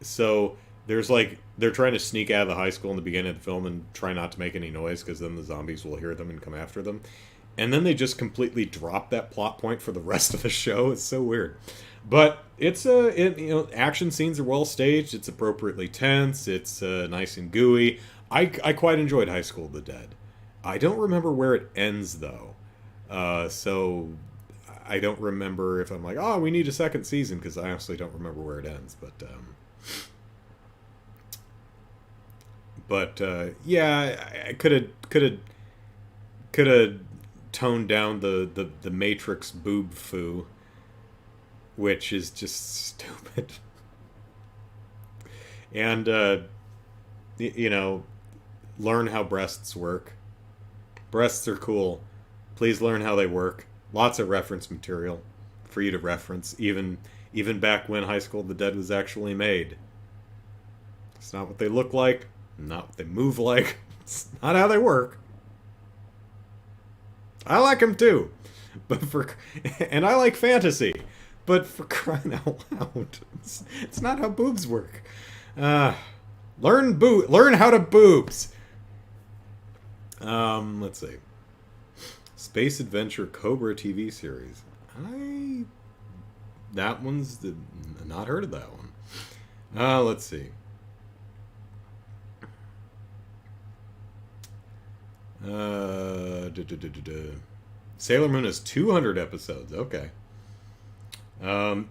[SPEAKER 1] so there's like they're trying to sneak out of the high school in the beginning of the film and try not to make any noise because then the zombies will hear them and come after them. And then they just completely drop that plot point for the rest of the show. It's so weird, but it's action scenes are well staged. It's appropriately tense. It's nice and gooey. I quite enjoyed High School of the Dead. I don't remember where it ends though, so. I don't remember if I'm like, oh, we need a second season, because I honestly don't remember where it ends. But yeah, I could have toned down the Matrix boob foo, which is just stupid. And learn how breasts work. Breasts are cool. Please learn how they work. Lots of reference material for you to reference, even back when High School of the Dead was actually made. It's not what they look like, not what they move like. It's not how they work. I like them too, and I like fantasy, but for crying out loud, it's not how boobs work. Learn how to boobs. Let's see. Space Adventure Cobra TV series. Not heard of that one. Let's see. Sailor Moon has 200 episodes. Okay. It's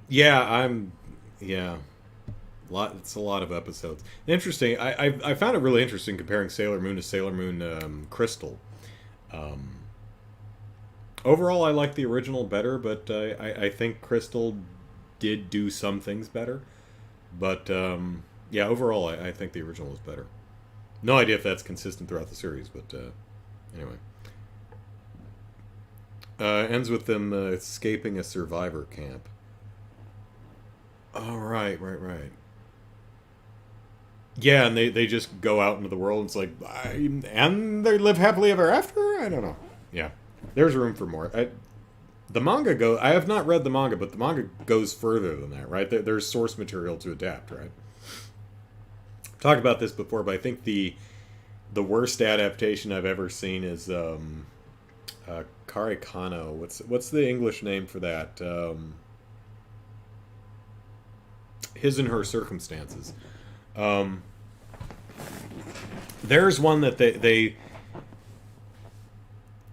[SPEAKER 1] a lot of episodes. Interesting. I found it really interesting comparing Sailor Moon to Sailor Moon Crystal. Overall, I like the original better, but I think Crystal did do some things better. But, overall, I think the original is better. No idea if that's consistent throughout the series, but anyway. Ends with them escaping a survivor camp. Oh, right. Yeah, and they just go out into the world, and it's like, and they live happily ever after? I don't know. Yeah. There's room for more. The manga I have not read the manga, but the manga goes further than that, right? There's source material to adapt, right? I've talked about this before, but I think the worst adaptation I've ever seen is Kare Kano. What's the English name for that? His and Her Circumstances. There's one that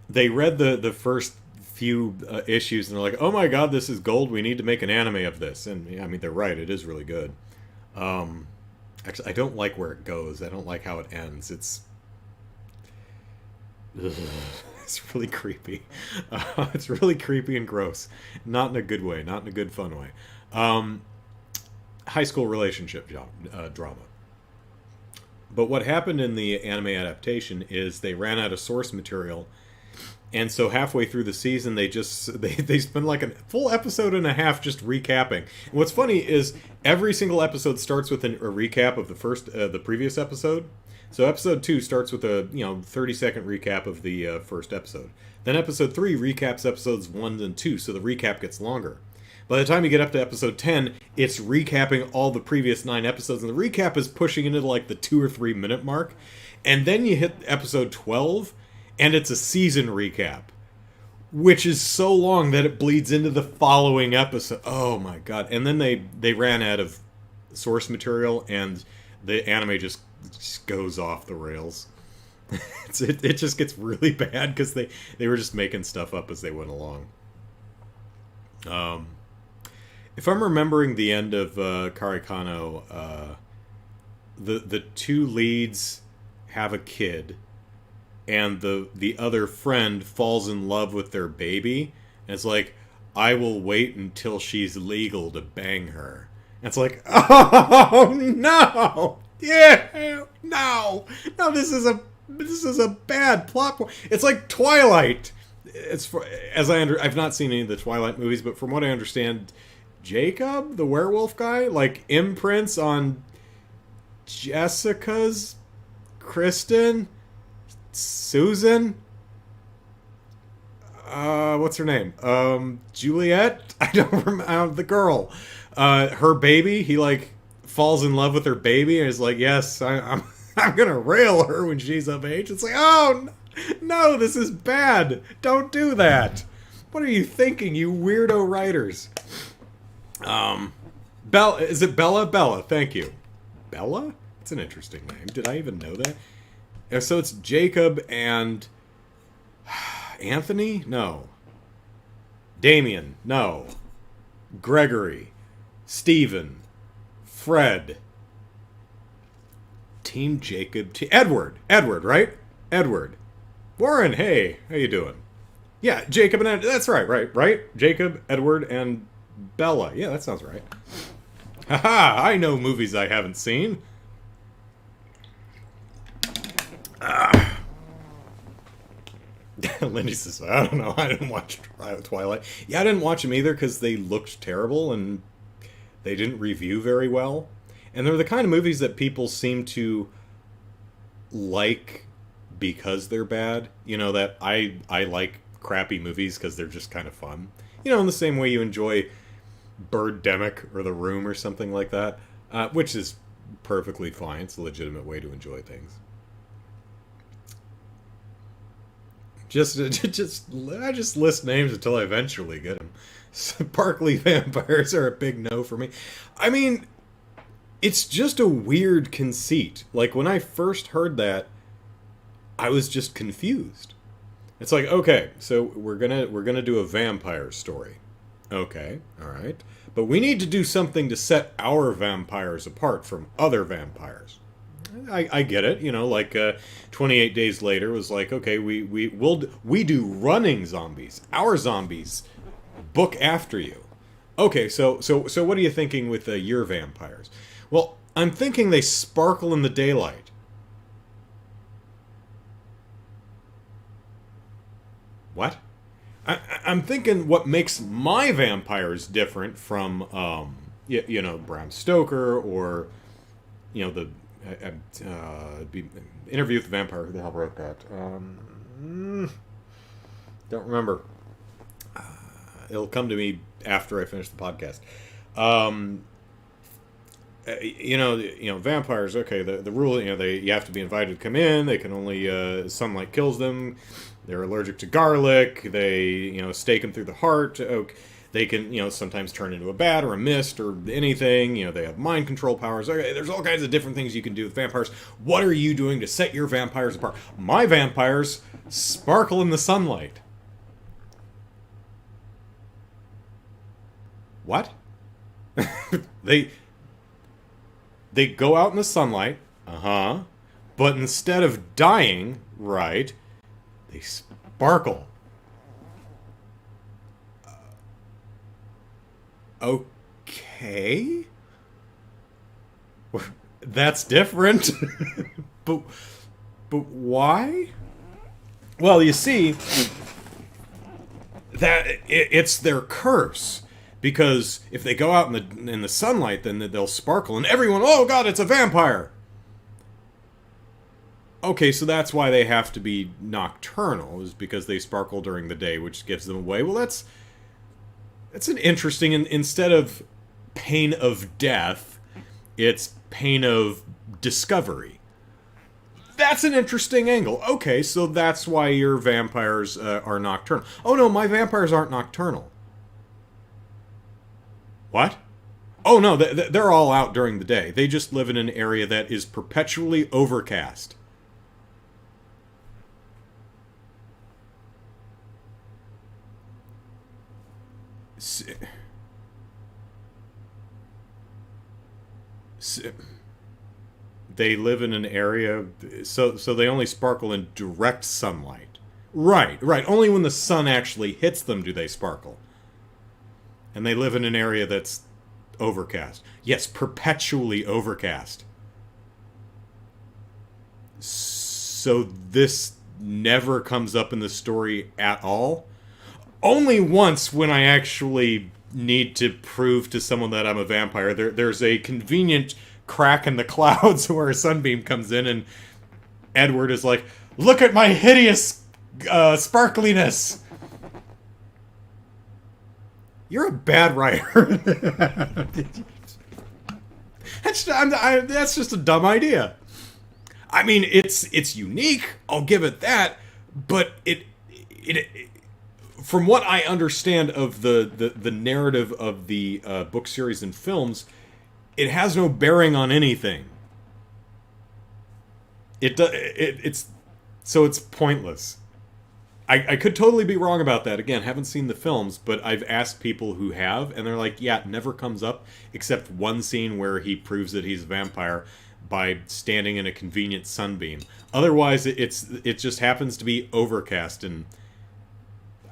[SPEAKER 1] they read the first few issues and they're like, "Oh my god, this is gold. We need to make an anime of this." And yeah, I mean, they're right. It is really good. Um, Actually, I don't like where it goes. I don't like how it ends. Ugh, it's really creepy. It's really creepy and gross. Not in a good way. Not in a good fun way. Um, High school relationship drama. But what happened in the anime adaptation is they ran out of source material, and so halfway through the season they spend like a full episode and a half just recapping. And what's funny is every single episode starts with a recap of the previous episode. So episode 2 starts with a 30-second recap of the first episode. Then episode 3 recaps episodes 1 and 2, so the recap gets longer. By the time you get up to episode 10, it's recapping all the previous 9 episodes, and the recap is pushing into like the 2 or 3 minute mark. And then you hit episode 12, and it's a season recap, which is so long that it bleeds into the following episode. Oh my god. And then they ran out of source material, and the anime just goes off the rails. It just gets really bad because they were just making stuff up as they went along. If I'm remembering the end of Karikano, the two leads have a kid, and the other friend falls in love with their baby, and it's like, I will wait until she's legal to bang her. And it's like, oh no, yeah, no, this is a bad plot point. It's like Twilight. I've not seen any of the Twilight movies, but from what I understand, Jacob, the werewolf guy, like imprints on Jessica's, Kristen, Susan, what's her name? Juliet? I don't remember. The girl. Her baby, he like falls in love with her baby and is like, yes, I'm gonna rail her when she's of age. It's like, oh no, this is bad. Don't do that. What are you thinking, you weirdo writers? Bella, is it Bella? Bella, thank you. Bella? It's an interesting name. Did I even know that? So it's Jacob and Anthony? No. Damien? No. Gregory? Stephen? Fred? Team Jacob? Edward, right? Edward. Warren, hey, how you doing? Yeah, Jacob and Ed. That's right? Jacob, Edward, and Bella. Yeah, that sounds right. Haha, I know movies I haven't seen. Lindy says, I don't know, I didn't watch Twilight. Yeah, I didn't watch them either because they looked terrible and they didn't review very well. And they're the kind of movies that people seem to like because they're bad. You know, that I like crappy movies because they're just kind of fun. You know, in the same way you enjoy Birdemic or The Room or something like that, which is perfectly fine. It's a legitimate way to enjoy things. I just list names until I eventually get them. Sparkly vampires are a big no for me. I mean, it's just a weird conceit. Like, when I first heard that, I was just confused. It's like, okay, so we're gonna do a vampire story. Okay, all right. But we need to do something to set our vampires apart from other vampires. I get it, you know, like 28 Days Later was like, okay, we do running zombies. Our zombies book after you. Okay, so what are you thinking with your vampires? Well, I'm thinking they sparkle in the daylight. What? I'm thinking what makes my vampires different from, Bram Stoker or, the Interview with the Vampire. Who the hell wrote that? Don't remember. It'll come to me after I finish the podcast. Vampires. Okay, the rule. You have to be invited to come in. They can only sunlight kills them. They're allergic to garlic. They stake them through the heart. Okay. They can, sometimes turn into a bat or a mist or anything. They have mind control powers. Okay, there's all kinds of different things you can do with vampires. What are you doing to set your vampires apart? My vampires sparkle in the sunlight. What? They go out in the sunlight, but instead of dying, right, they sparkle. Okay. That's different. but why? Well, you see, that it's their curse. Because if they go out in the sunlight, then they'll sparkle, and everyone, oh god, it's a vampire! Okay, so that's why they have to be nocturnal, is because they sparkle during the day, which gives them away. Well, that's an interesting, instead of pain of death, it's pain of discovery. That's an interesting angle. Okay, so that's why your vampires are nocturnal. Oh no, my vampires aren't nocturnal. What? Oh no, they're all out during the day. They just live in an area that is perpetually overcast. They live in an area, so they only sparkle in direct sunlight. Right. Only when the sun actually hits them do they sparkle. And they live in an area that's overcast. Yes, perpetually overcast. So this never comes up in the story at all? Only once, when I actually need to prove to someone that I'm a vampire. There's a convenient crack in the clouds where a sunbeam comes in, and Edward is like, look at my hideous sparkliness! You're a bad writer. That's just a dumb idea. I mean, it's unique. I'll give it that. But it from what I understand of the narrative of the book series and films, it has no bearing on anything. It's pointless. I could totally be wrong about that. Again, haven't seen the films, but I've asked people who have, and they're like, yeah, it never comes up, except one scene where he proves that he's a vampire by standing in a convenient sunbeam. Otherwise, it just happens to be overcast in,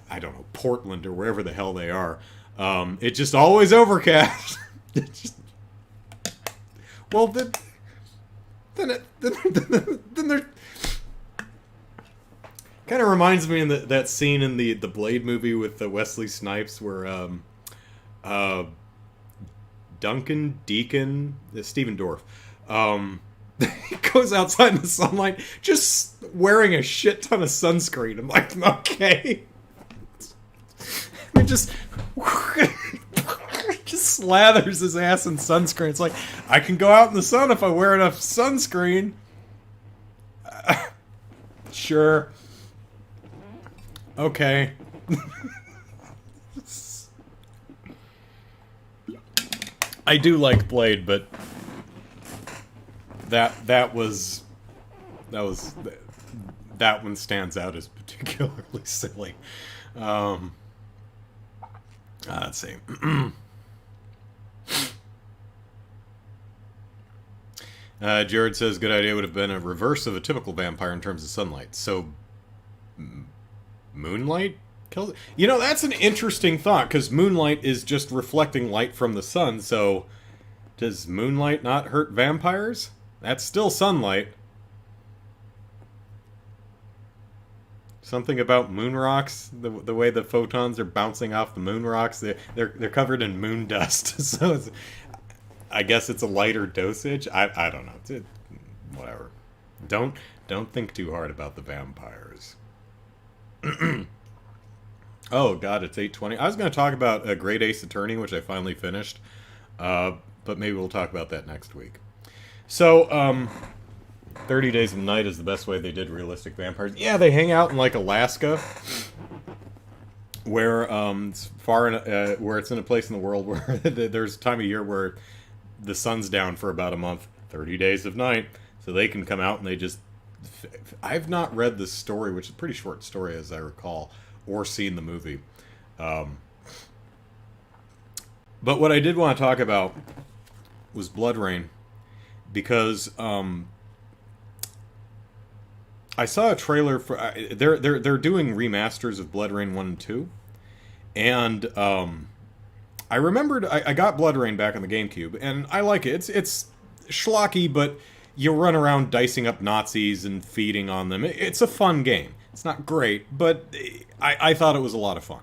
[SPEAKER 1] I don't know, Portland or wherever the hell they are. It just always overcast. Well, then they're... Kind of reminds me of that scene in the Blade movie with Wesley Snipes where Deacon, Stephen Dorff, he goes outside in the sunlight just wearing a shit ton of sunscreen. I'm like, okay. He just slathers his ass in sunscreen. It's like, I can go out in the sun if I wear enough sunscreen. Sure. Okay. I do like Blade, but that one stands out as particularly silly. Let's see. Jared says, good idea would have been a reverse of a typical vampire in terms of sunlight. So, moonlight kills it? You know, that's an interesting thought, because moonlight is just reflecting light from the sun, so does moonlight not hurt vampires? That's still sunlight. Something about moon rocks, the way the photons are bouncing off the moon rocks, they're covered in moon dust, so I guess it's a lighter dosage. I don't know. Whatever. Don't think too hard about the vampires. Oh god, it's 8:20. I was going to talk about a Great Ace Attorney, which I finally finished, but maybe we'll talk about that next week. So, 30 Days of Night is the best way they did realistic vampires. Yeah, they hang out in, like, Alaska, where it's where it's in a place in the world where there's a time of year where the sun's down for about a month, 30 days of night, so they can come out and they just. I've not read this story, which is a pretty short story as I recall, or seen the movie. Um, but what I did want to talk about was Blood Rain, because I saw a trailer for they're doing remasters of Blood Rain 1 and 2, and I remembered I got Blood Rain back on the GameCube, and I like it. It's schlocky, but you run around dicing up Nazis and feeding on them. It's a fun game. It's not great, but I thought it was a lot of fun.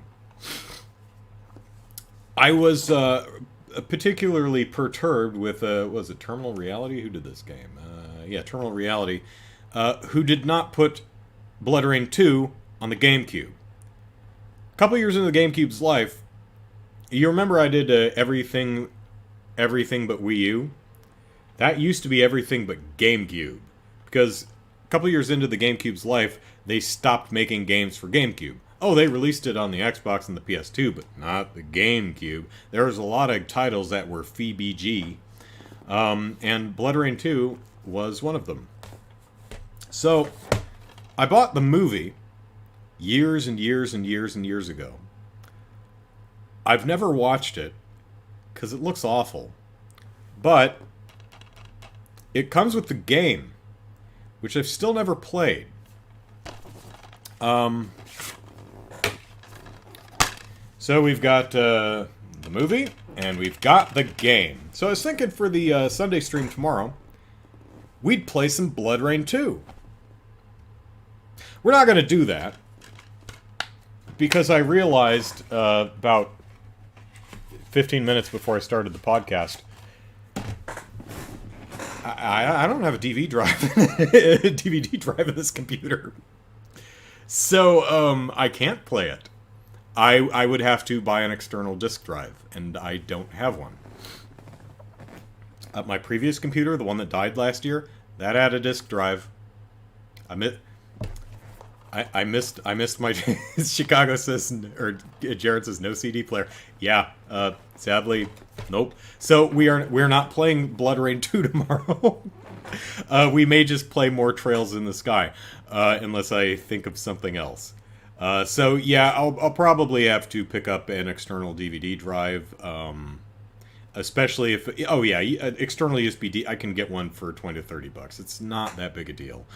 [SPEAKER 1] I was particularly perturbed with, was it Terminal Reality? Who did this game? Yeah, Terminal Reality, who did not put Blood Rain 2 on the GameCube. A couple years into the GameCube's life, you remember I did everything but Wii U? That used to be everything but GameCube. Because a couple years into the GameCube's life, they stopped making games for GameCube. Oh, they released it on the Xbox and the PS2, but not the GameCube. There was a lot of titles that were FBG. And Blood Rain 2 was one of them. So, I bought the movie years and years and years and years ago. I've never watched it, because it looks awful. But it comes with the game, which I've still never played. So we've got the movie, and we've got the game. So I was thinking for the Sunday stream tomorrow, we'd play some Blood Rain 2. We're not going to do that, because I realized about 15 minutes before I started the podcast, I don't have a DVD drive in this computer. So, I can't play it. I would have to buy an external disk drive, and I don't have one. My previous computer, the one that died last year, that had a disk drive. I missed my Chicago says, or Jared says no CD player. Yeah, sadly, nope. So we're not playing Blood Rain 2 tomorrow. We may just play more Trails in the Sky, unless I think of something else. So yeah, I'll probably have to pick up an external DVD drive, especially if external USB. I can get one for $20 to $30. It's not that big a deal.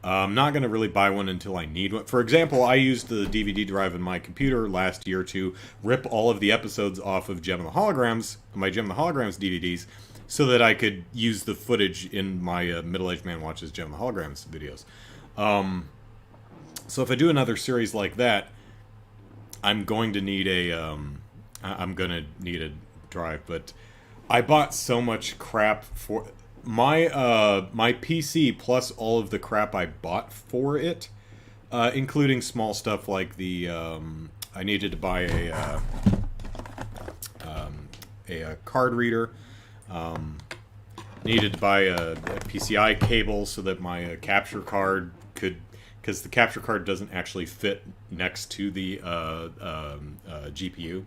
[SPEAKER 1] I'm not going to really buy one until I need one. For example, I used the DVD drive in my computer last year to rip all of the episodes off of Gem of the Holograms, my Gem of the Holograms DVDs, so that I could use the footage in my Middle-Aged Man Watches Gem of the Holograms videos. So if I do another series like that, I'm going to need a drive. But I bought so much crap for my PC plus all of the crap I bought for it, including small stuff like the I needed to buy a card reader. Needed to buy a PCI cable so that my capture card could, because the capture card doesn't actually fit next to the GPU.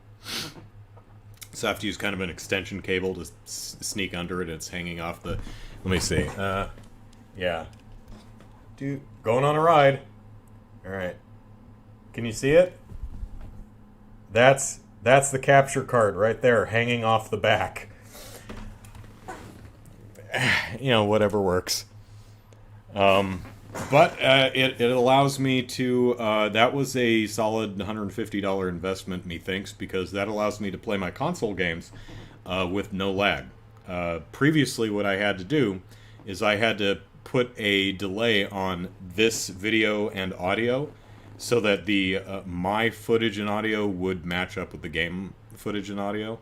[SPEAKER 1] So I have to use kind of an extension cable to sneak under it. It's hanging off the... Let me see. Yeah. Going on a ride. All right. Can you see it? That's the capture card right there, hanging off the back. You know, whatever works. But it allows me to... that was a solid $150 investment, methinks, because that allows me to play my console games with no lag. Previously, what I had to do is I had to put a delay on this video and audio so that the my footage and audio would match up with the game footage and audio.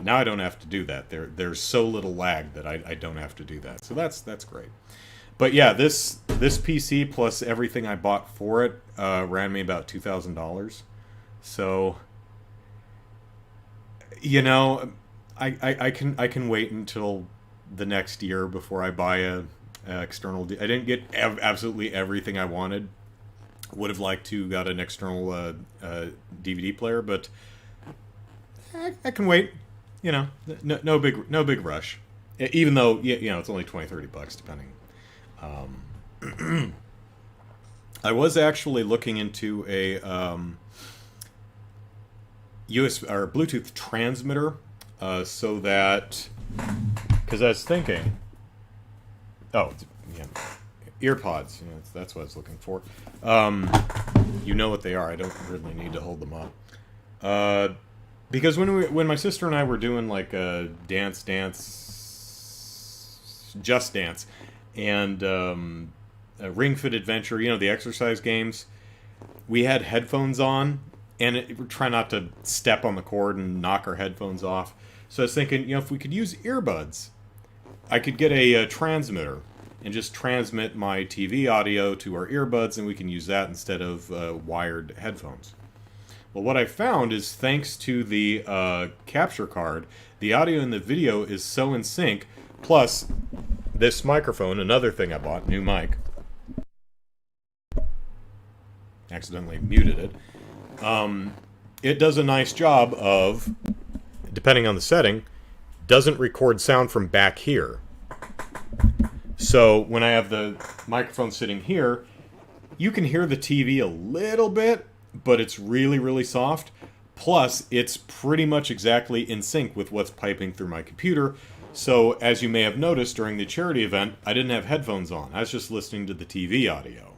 [SPEAKER 1] Now I don't have to do that. There's so little lag that I don't have to do that. So that's great. But yeah, this PC plus everything I bought for it ran me about $2,000. So, you know, I can wait until the next year before I buy a external. I didn't get absolutely everything I wanted. Would have liked to got an external DVD player, but I can wait. You know, no big rush. Even though it's only 20-30 bucks depending. I was actually looking into a USB or Bluetooth transmitter, so that because I was thinking, oh yeah, earpods. Yeah, that's what I was looking for. You know what they are. I don't really need to hold them up. Because when my sister and I were doing like a Just Dance, and a Ring Fit Adventure, the exercise games, we had headphones on, and we're trying not to step on the cord and knock our headphones off. So I was thinking, if we could use earbuds, I could get a transmitter and just transmit my TV audio to our earbuds, and we can use that instead of wired headphones. Well, what I found is thanks to the capture card, the audio and the video is so in sync. Plus, this microphone, another thing I bought, new mic. Accidentally muted it. It does a nice job of, depending on the setting, doesn't record sound from back here. So when I have the microphone sitting here, you can hear the TV a little bit, but it's really, really soft. Plus, it's pretty much exactly in sync with what's piping through my computer. So, as you may have noticed during the charity event, I didn't have headphones on. I was just listening to the TV audio,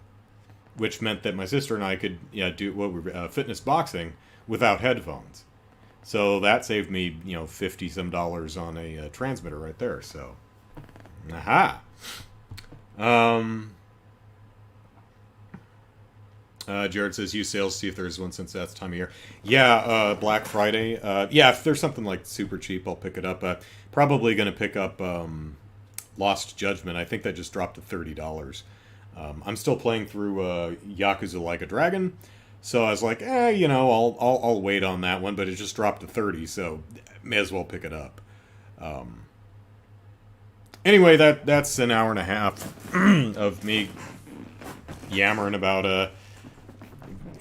[SPEAKER 1] which meant that my sister and I could do fitness boxing without headphones. So that saved me, $50 some on a transmitter right there. So, aha. Jared says, use sales, see if there's one since that's the time of year. Yeah, Black Friday. If there's something like super cheap, I'll pick it up. Probably going to pick up Lost Judgment. I think that just dropped to $30. I'm still playing through Yakuza Like a Dragon, so I was like, I'll wait on that one, but it just dropped to 30, so may as well pick it up. Anyway, that's an hour and a half of me yammering about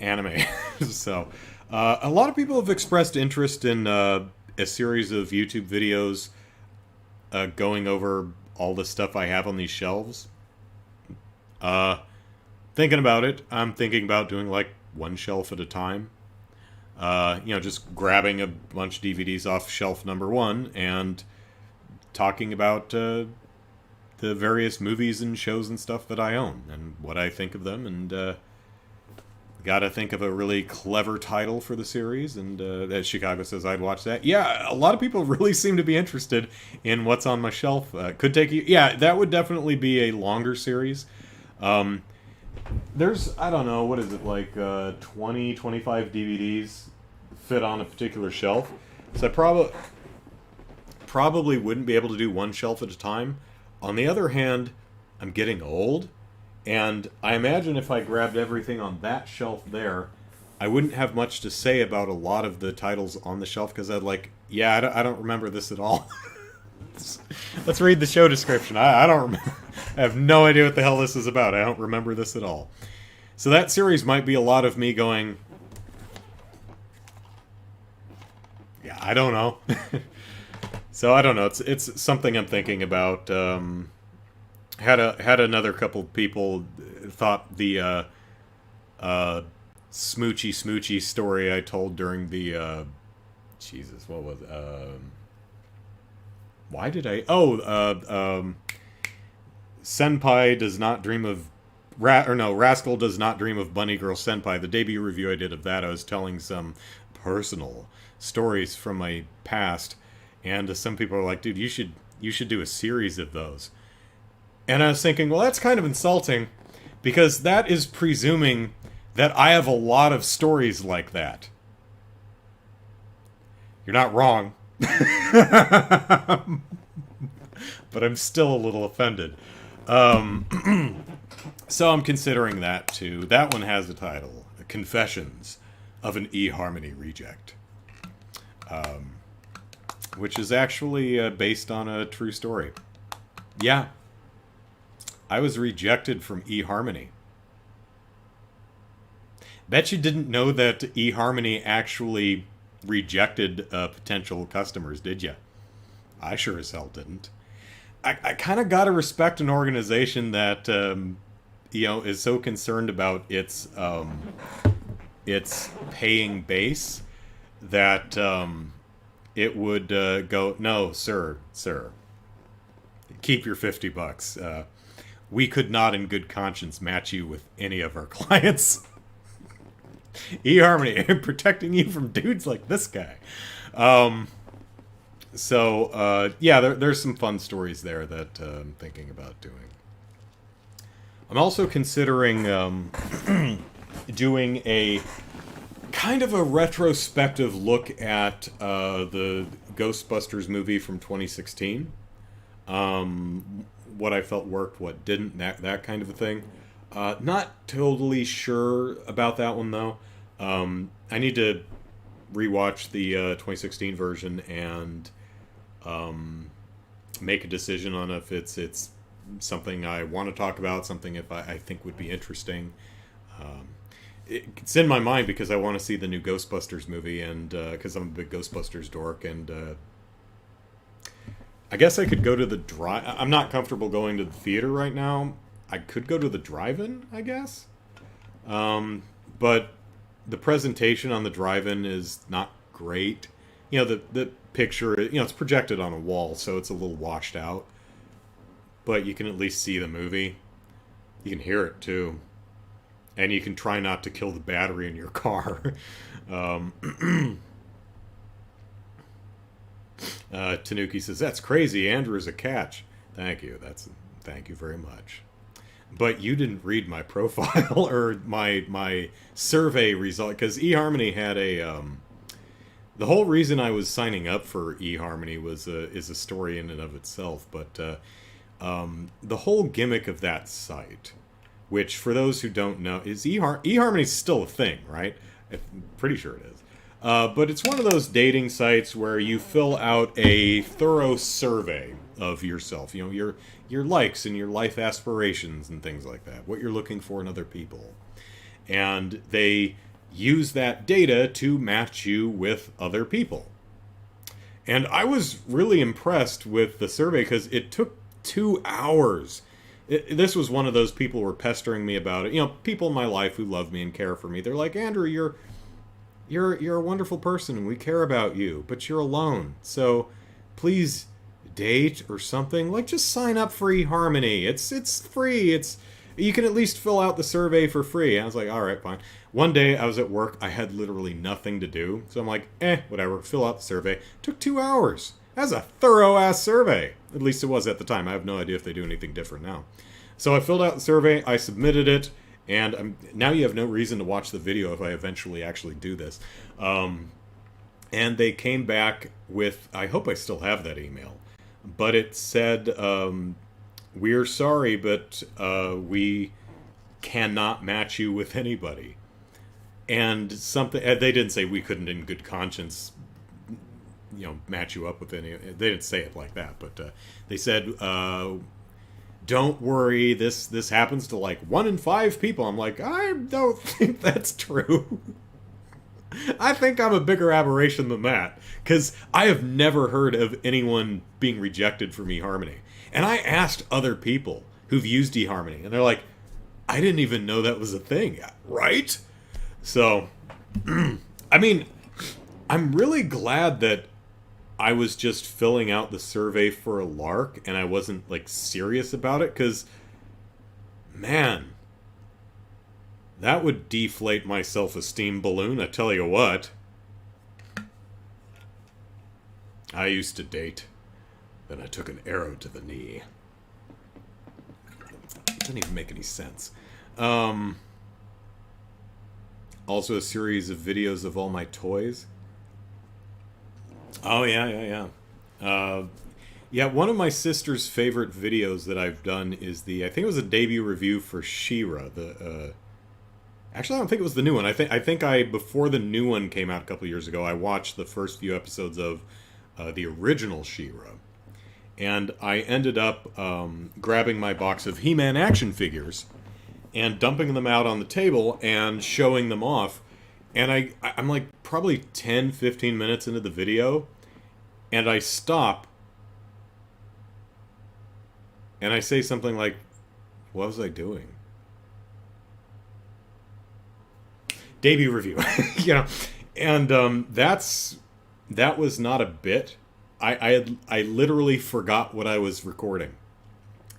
[SPEAKER 1] anime. So, a lot of people have expressed interest in a series of YouTube videos going over all the stuff I have on these shelves. Thinking about it, I'm thinking about doing like one shelf at a time. Just grabbing a bunch of DVDs off shelf number one and talking about the various movies and shows and stuff that I own and what I think of them, and gotta think of a really clever title for the series, and as Chicago says, I'd watch that. Yeah, a lot of people really seem to be interested in what's on my shelf. Could take you... Yeah, that would definitely be a longer series. There's, I don't know, what is it, like 20, 25 DVDs fit on a particular shelf. So I probably wouldn't be able to do one shelf at a time. On the other hand, I'm getting old, and I imagine if I grabbed everything on that shelf there, I wouldn't have much to say about a lot of the titles on the shelf, because I'd like, I don't remember this at all. Let's read the show description. I don't remember. I have no idea what the hell this is about. I don't remember this at all. So that series might be a lot of me going, I don't know. So I don't know. It's something I'm thinking about. Had another couple people thought the smoochy story I told during the Jesus, what was why did I Senpai does not dream of Rascal does not dream of Bunny Girl Senpai. The debut review I did of that, I was telling some personal stories from my past, and some people are like, dude, you should do a series of those. And I was thinking, well, that's kind of insulting, because that is presuming that I have a lot of stories like that. You're not wrong. But I'm still a little offended. So I'm considering that too. That one has the title, Confessions of an eHarmony Reject. Which is actually based on a true story. Yeah. I was rejected from eHarmony. Bet you didn't know that eHarmony actually rejected potential customers, did you? I sure as hell didn't. I kind of gotta respect an organization that is so concerned about its paying base that it would go, no, sir, keep your $50. We could not, in good conscience, match you with any of our clients. eHarmony, I'm protecting you from dudes like this guy. There's some fun stories there that I'm thinking about doing. I'm also considering doing a kind of a retrospective look at the Ghostbusters movie from 2016. What I felt worked, what didn't, that kind of a thing. Not totally sure about that one, though. I need to rewatch the 2016 version and make a decision on if it's something I want to talk about, something if I think would be interesting. It's in my mind because I want to see the new Ghostbusters movie, and because I'm a big Ghostbusters dork, and I guess I could go to the drive. I'm not comfortable going to the theater right now. I could go to the drive-in, I guess. But the presentation on the drive-in is not great. The picture, it's projected on a wall, so it's a little washed out. But you can at least see the movie. You can hear it, too. And you can try not to kill the battery in your car. Tanuki says, that's crazy. Andrew is a catch. Thank you. Thank you very much. But you didn't read my profile or my survey result, because eHarmony had a the whole reason I was signing up for eHarmony is a story in and of itself. But the whole gimmick of that site, which for those who don't know, is eHarmony's still a thing, right? I'm pretty sure it is. But it's one of those dating sites where you fill out a thorough survey of yourself. Your likes and your life aspirations and things like that. What you're looking for in other people. And they use that data to match you with other people. And I was really impressed with the survey because it took 2 hours. This was one of those people who were pestering me about it. People in my life who love me and care for me. They're like, Andrew, you're a wonderful person and we care about you, but you're alone. So please date or something. Like, just sign up for eHarmony. It's free. You can at least fill out the survey for free. I was like, all right, fine. One day I was at work. I had literally nothing to do. So I'm like, whatever. Fill out the survey. Took 2 hours. That's a thorough-ass survey. At least it was at the time. I have no idea if they do anything different now. So I filled out the survey. I submitted it. And now you have no reason to watch the video if I eventually actually do this. And they came back with, I hope I still have that email, but it said, we're sorry, but we cannot match you with anybody. And something, they didn't say we couldn't in good conscience, match you up with any, they didn't say it like that, but they said, don't worry, this happens to like 1 in 5 people. I'm like, I don't think that's true. I think I'm a bigger aberration than that, because I have never heard of anyone being rejected from eHarmony. And I asked other people who've used eHarmony, and they're like, I didn't even know that was a thing, right? So, I mean, I'm really glad that I was just filling out the survey for a lark, and I wasn't, like, serious about it, because, man, that would deflate my self-esteem balloon, I tell you what. I used to date, then I took an arrow to the knee. It doesn't even make any sense. Also a series of videos of all my toys. Oh, yeah. Yeah, one of my sister's favorite videos that I've done is I think it was a debut review for She-Ra. Actually, I don't think it was the new one. I think before the new one came out a couple years ago, I watched the first few episodes of the original She-Ra. And I ended up grabbing my box of He-Man action figures and dumping them out on the table and showing them off. And I'm like probably 10, 15 minutes into the video, and I stop and I say something like, what was I doing? Debut review. You know, and that was not a bit. I literally forgot what I was recording.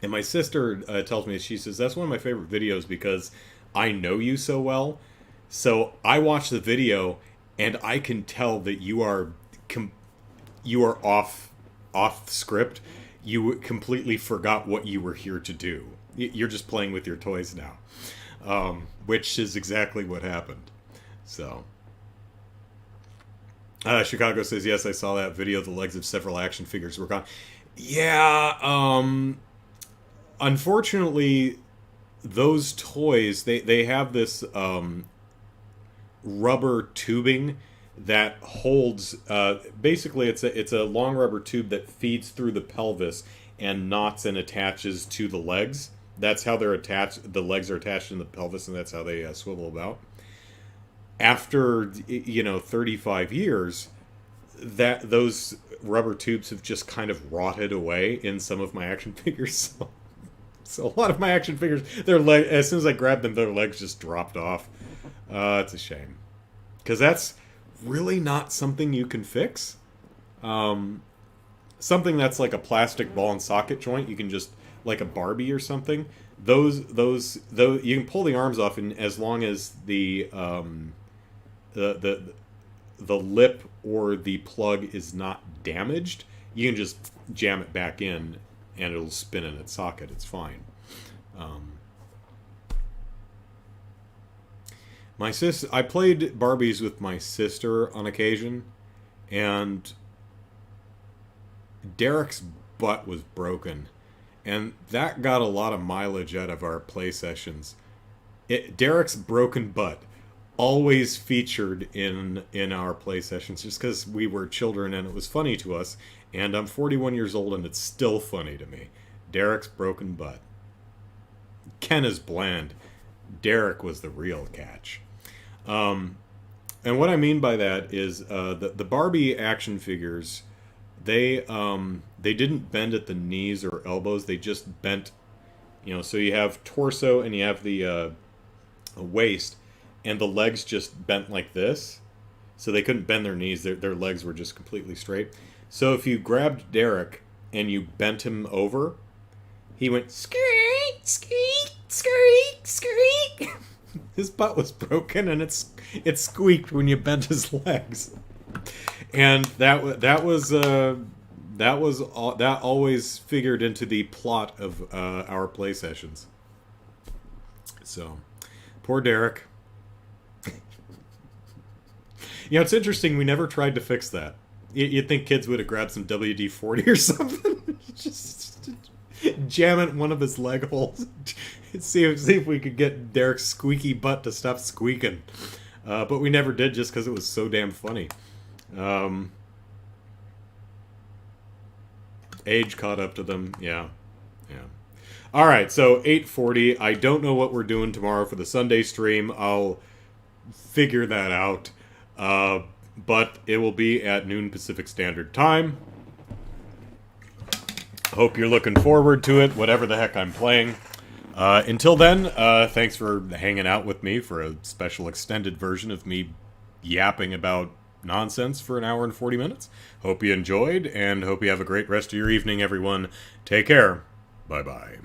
[SPEAKER 1] And my sister tells me, she says, that's one of my favorite videos because I know you so well. So I watch the video and I can tell that you are off script. You completely forgot what you were here to do. You're just playing with your toys now, which is exactly what happened. So, Chicago says, yes, I saw that video. The legs of several action figures were gone. Yeah, unfortunately, those toys, they have this rubber tubing that holds, basically it's a long rubber tube that feeds through the pelvis and knots and attaches to the legs. That's how they're attached. The legs are attached in the pelvis, and that's how they swivel about. After 35 years, that those rubber tubes have just kind of rotted away in some of my action figures. So a lot of my action figures, as soon as I grabbed them, their legs just dropped off. It's a shame, because that's really not something you can fix. Something that's like a plastic ball and socket joint, you can just, like a Barbie or something. Those you can pull the arms off, and as long as the lip or the plug is not damaged, you can just jam it back in and it'll spin in its socket. It's fine. I played Barbies with my sister on occasion, and Derek's butt was broken, and that got a lot of mileage out of our play sessions. Derek's broken butt always featured in our play sessions, just because we were children and it was funny to us. And I'm 41 years old and it's still funny to me. Derek's broken butt. Ken is bland. Derek was the real catch. And what I mean by that is the Barbie action figures, they didn't bend at the knees or elbows. They just bent, so you have torso and you have the waist, and the legs just bent like this. So they couldn't bend their knees. Their legs were just completely straight. So if you grabbed Derek and you bent him over, he went squeak, squeak, squeak, squeak. His butt was broken, and it squeaked when you bent his legs. And that always figured into the plot of our play sessions. So, poor Derek. It's interesting. We never tried to fix that. You'd think kids would have grabbed some WD-40 or something. Just jam it in one of his leg holes. see if we could get Derek's squeaky butt to stop squeaking. But we never did, just because it was so damn funny. Age caught up to them. Yeah. All right, so 8:40. I don't know what we're doing tomorrow for the Sunday stream. I'll figure that out. But it will be at noon Pacific Standard Time. Hope you're looking forward to it, whatever the heck I'm playing. Until then, thanks for hanging out with me for a special extended version of me yapping about nonsense for an hour and 40 minutes. Hope you enjoyed, and hope you have a great rest of your evening, everyone. Take care. Bye-bye.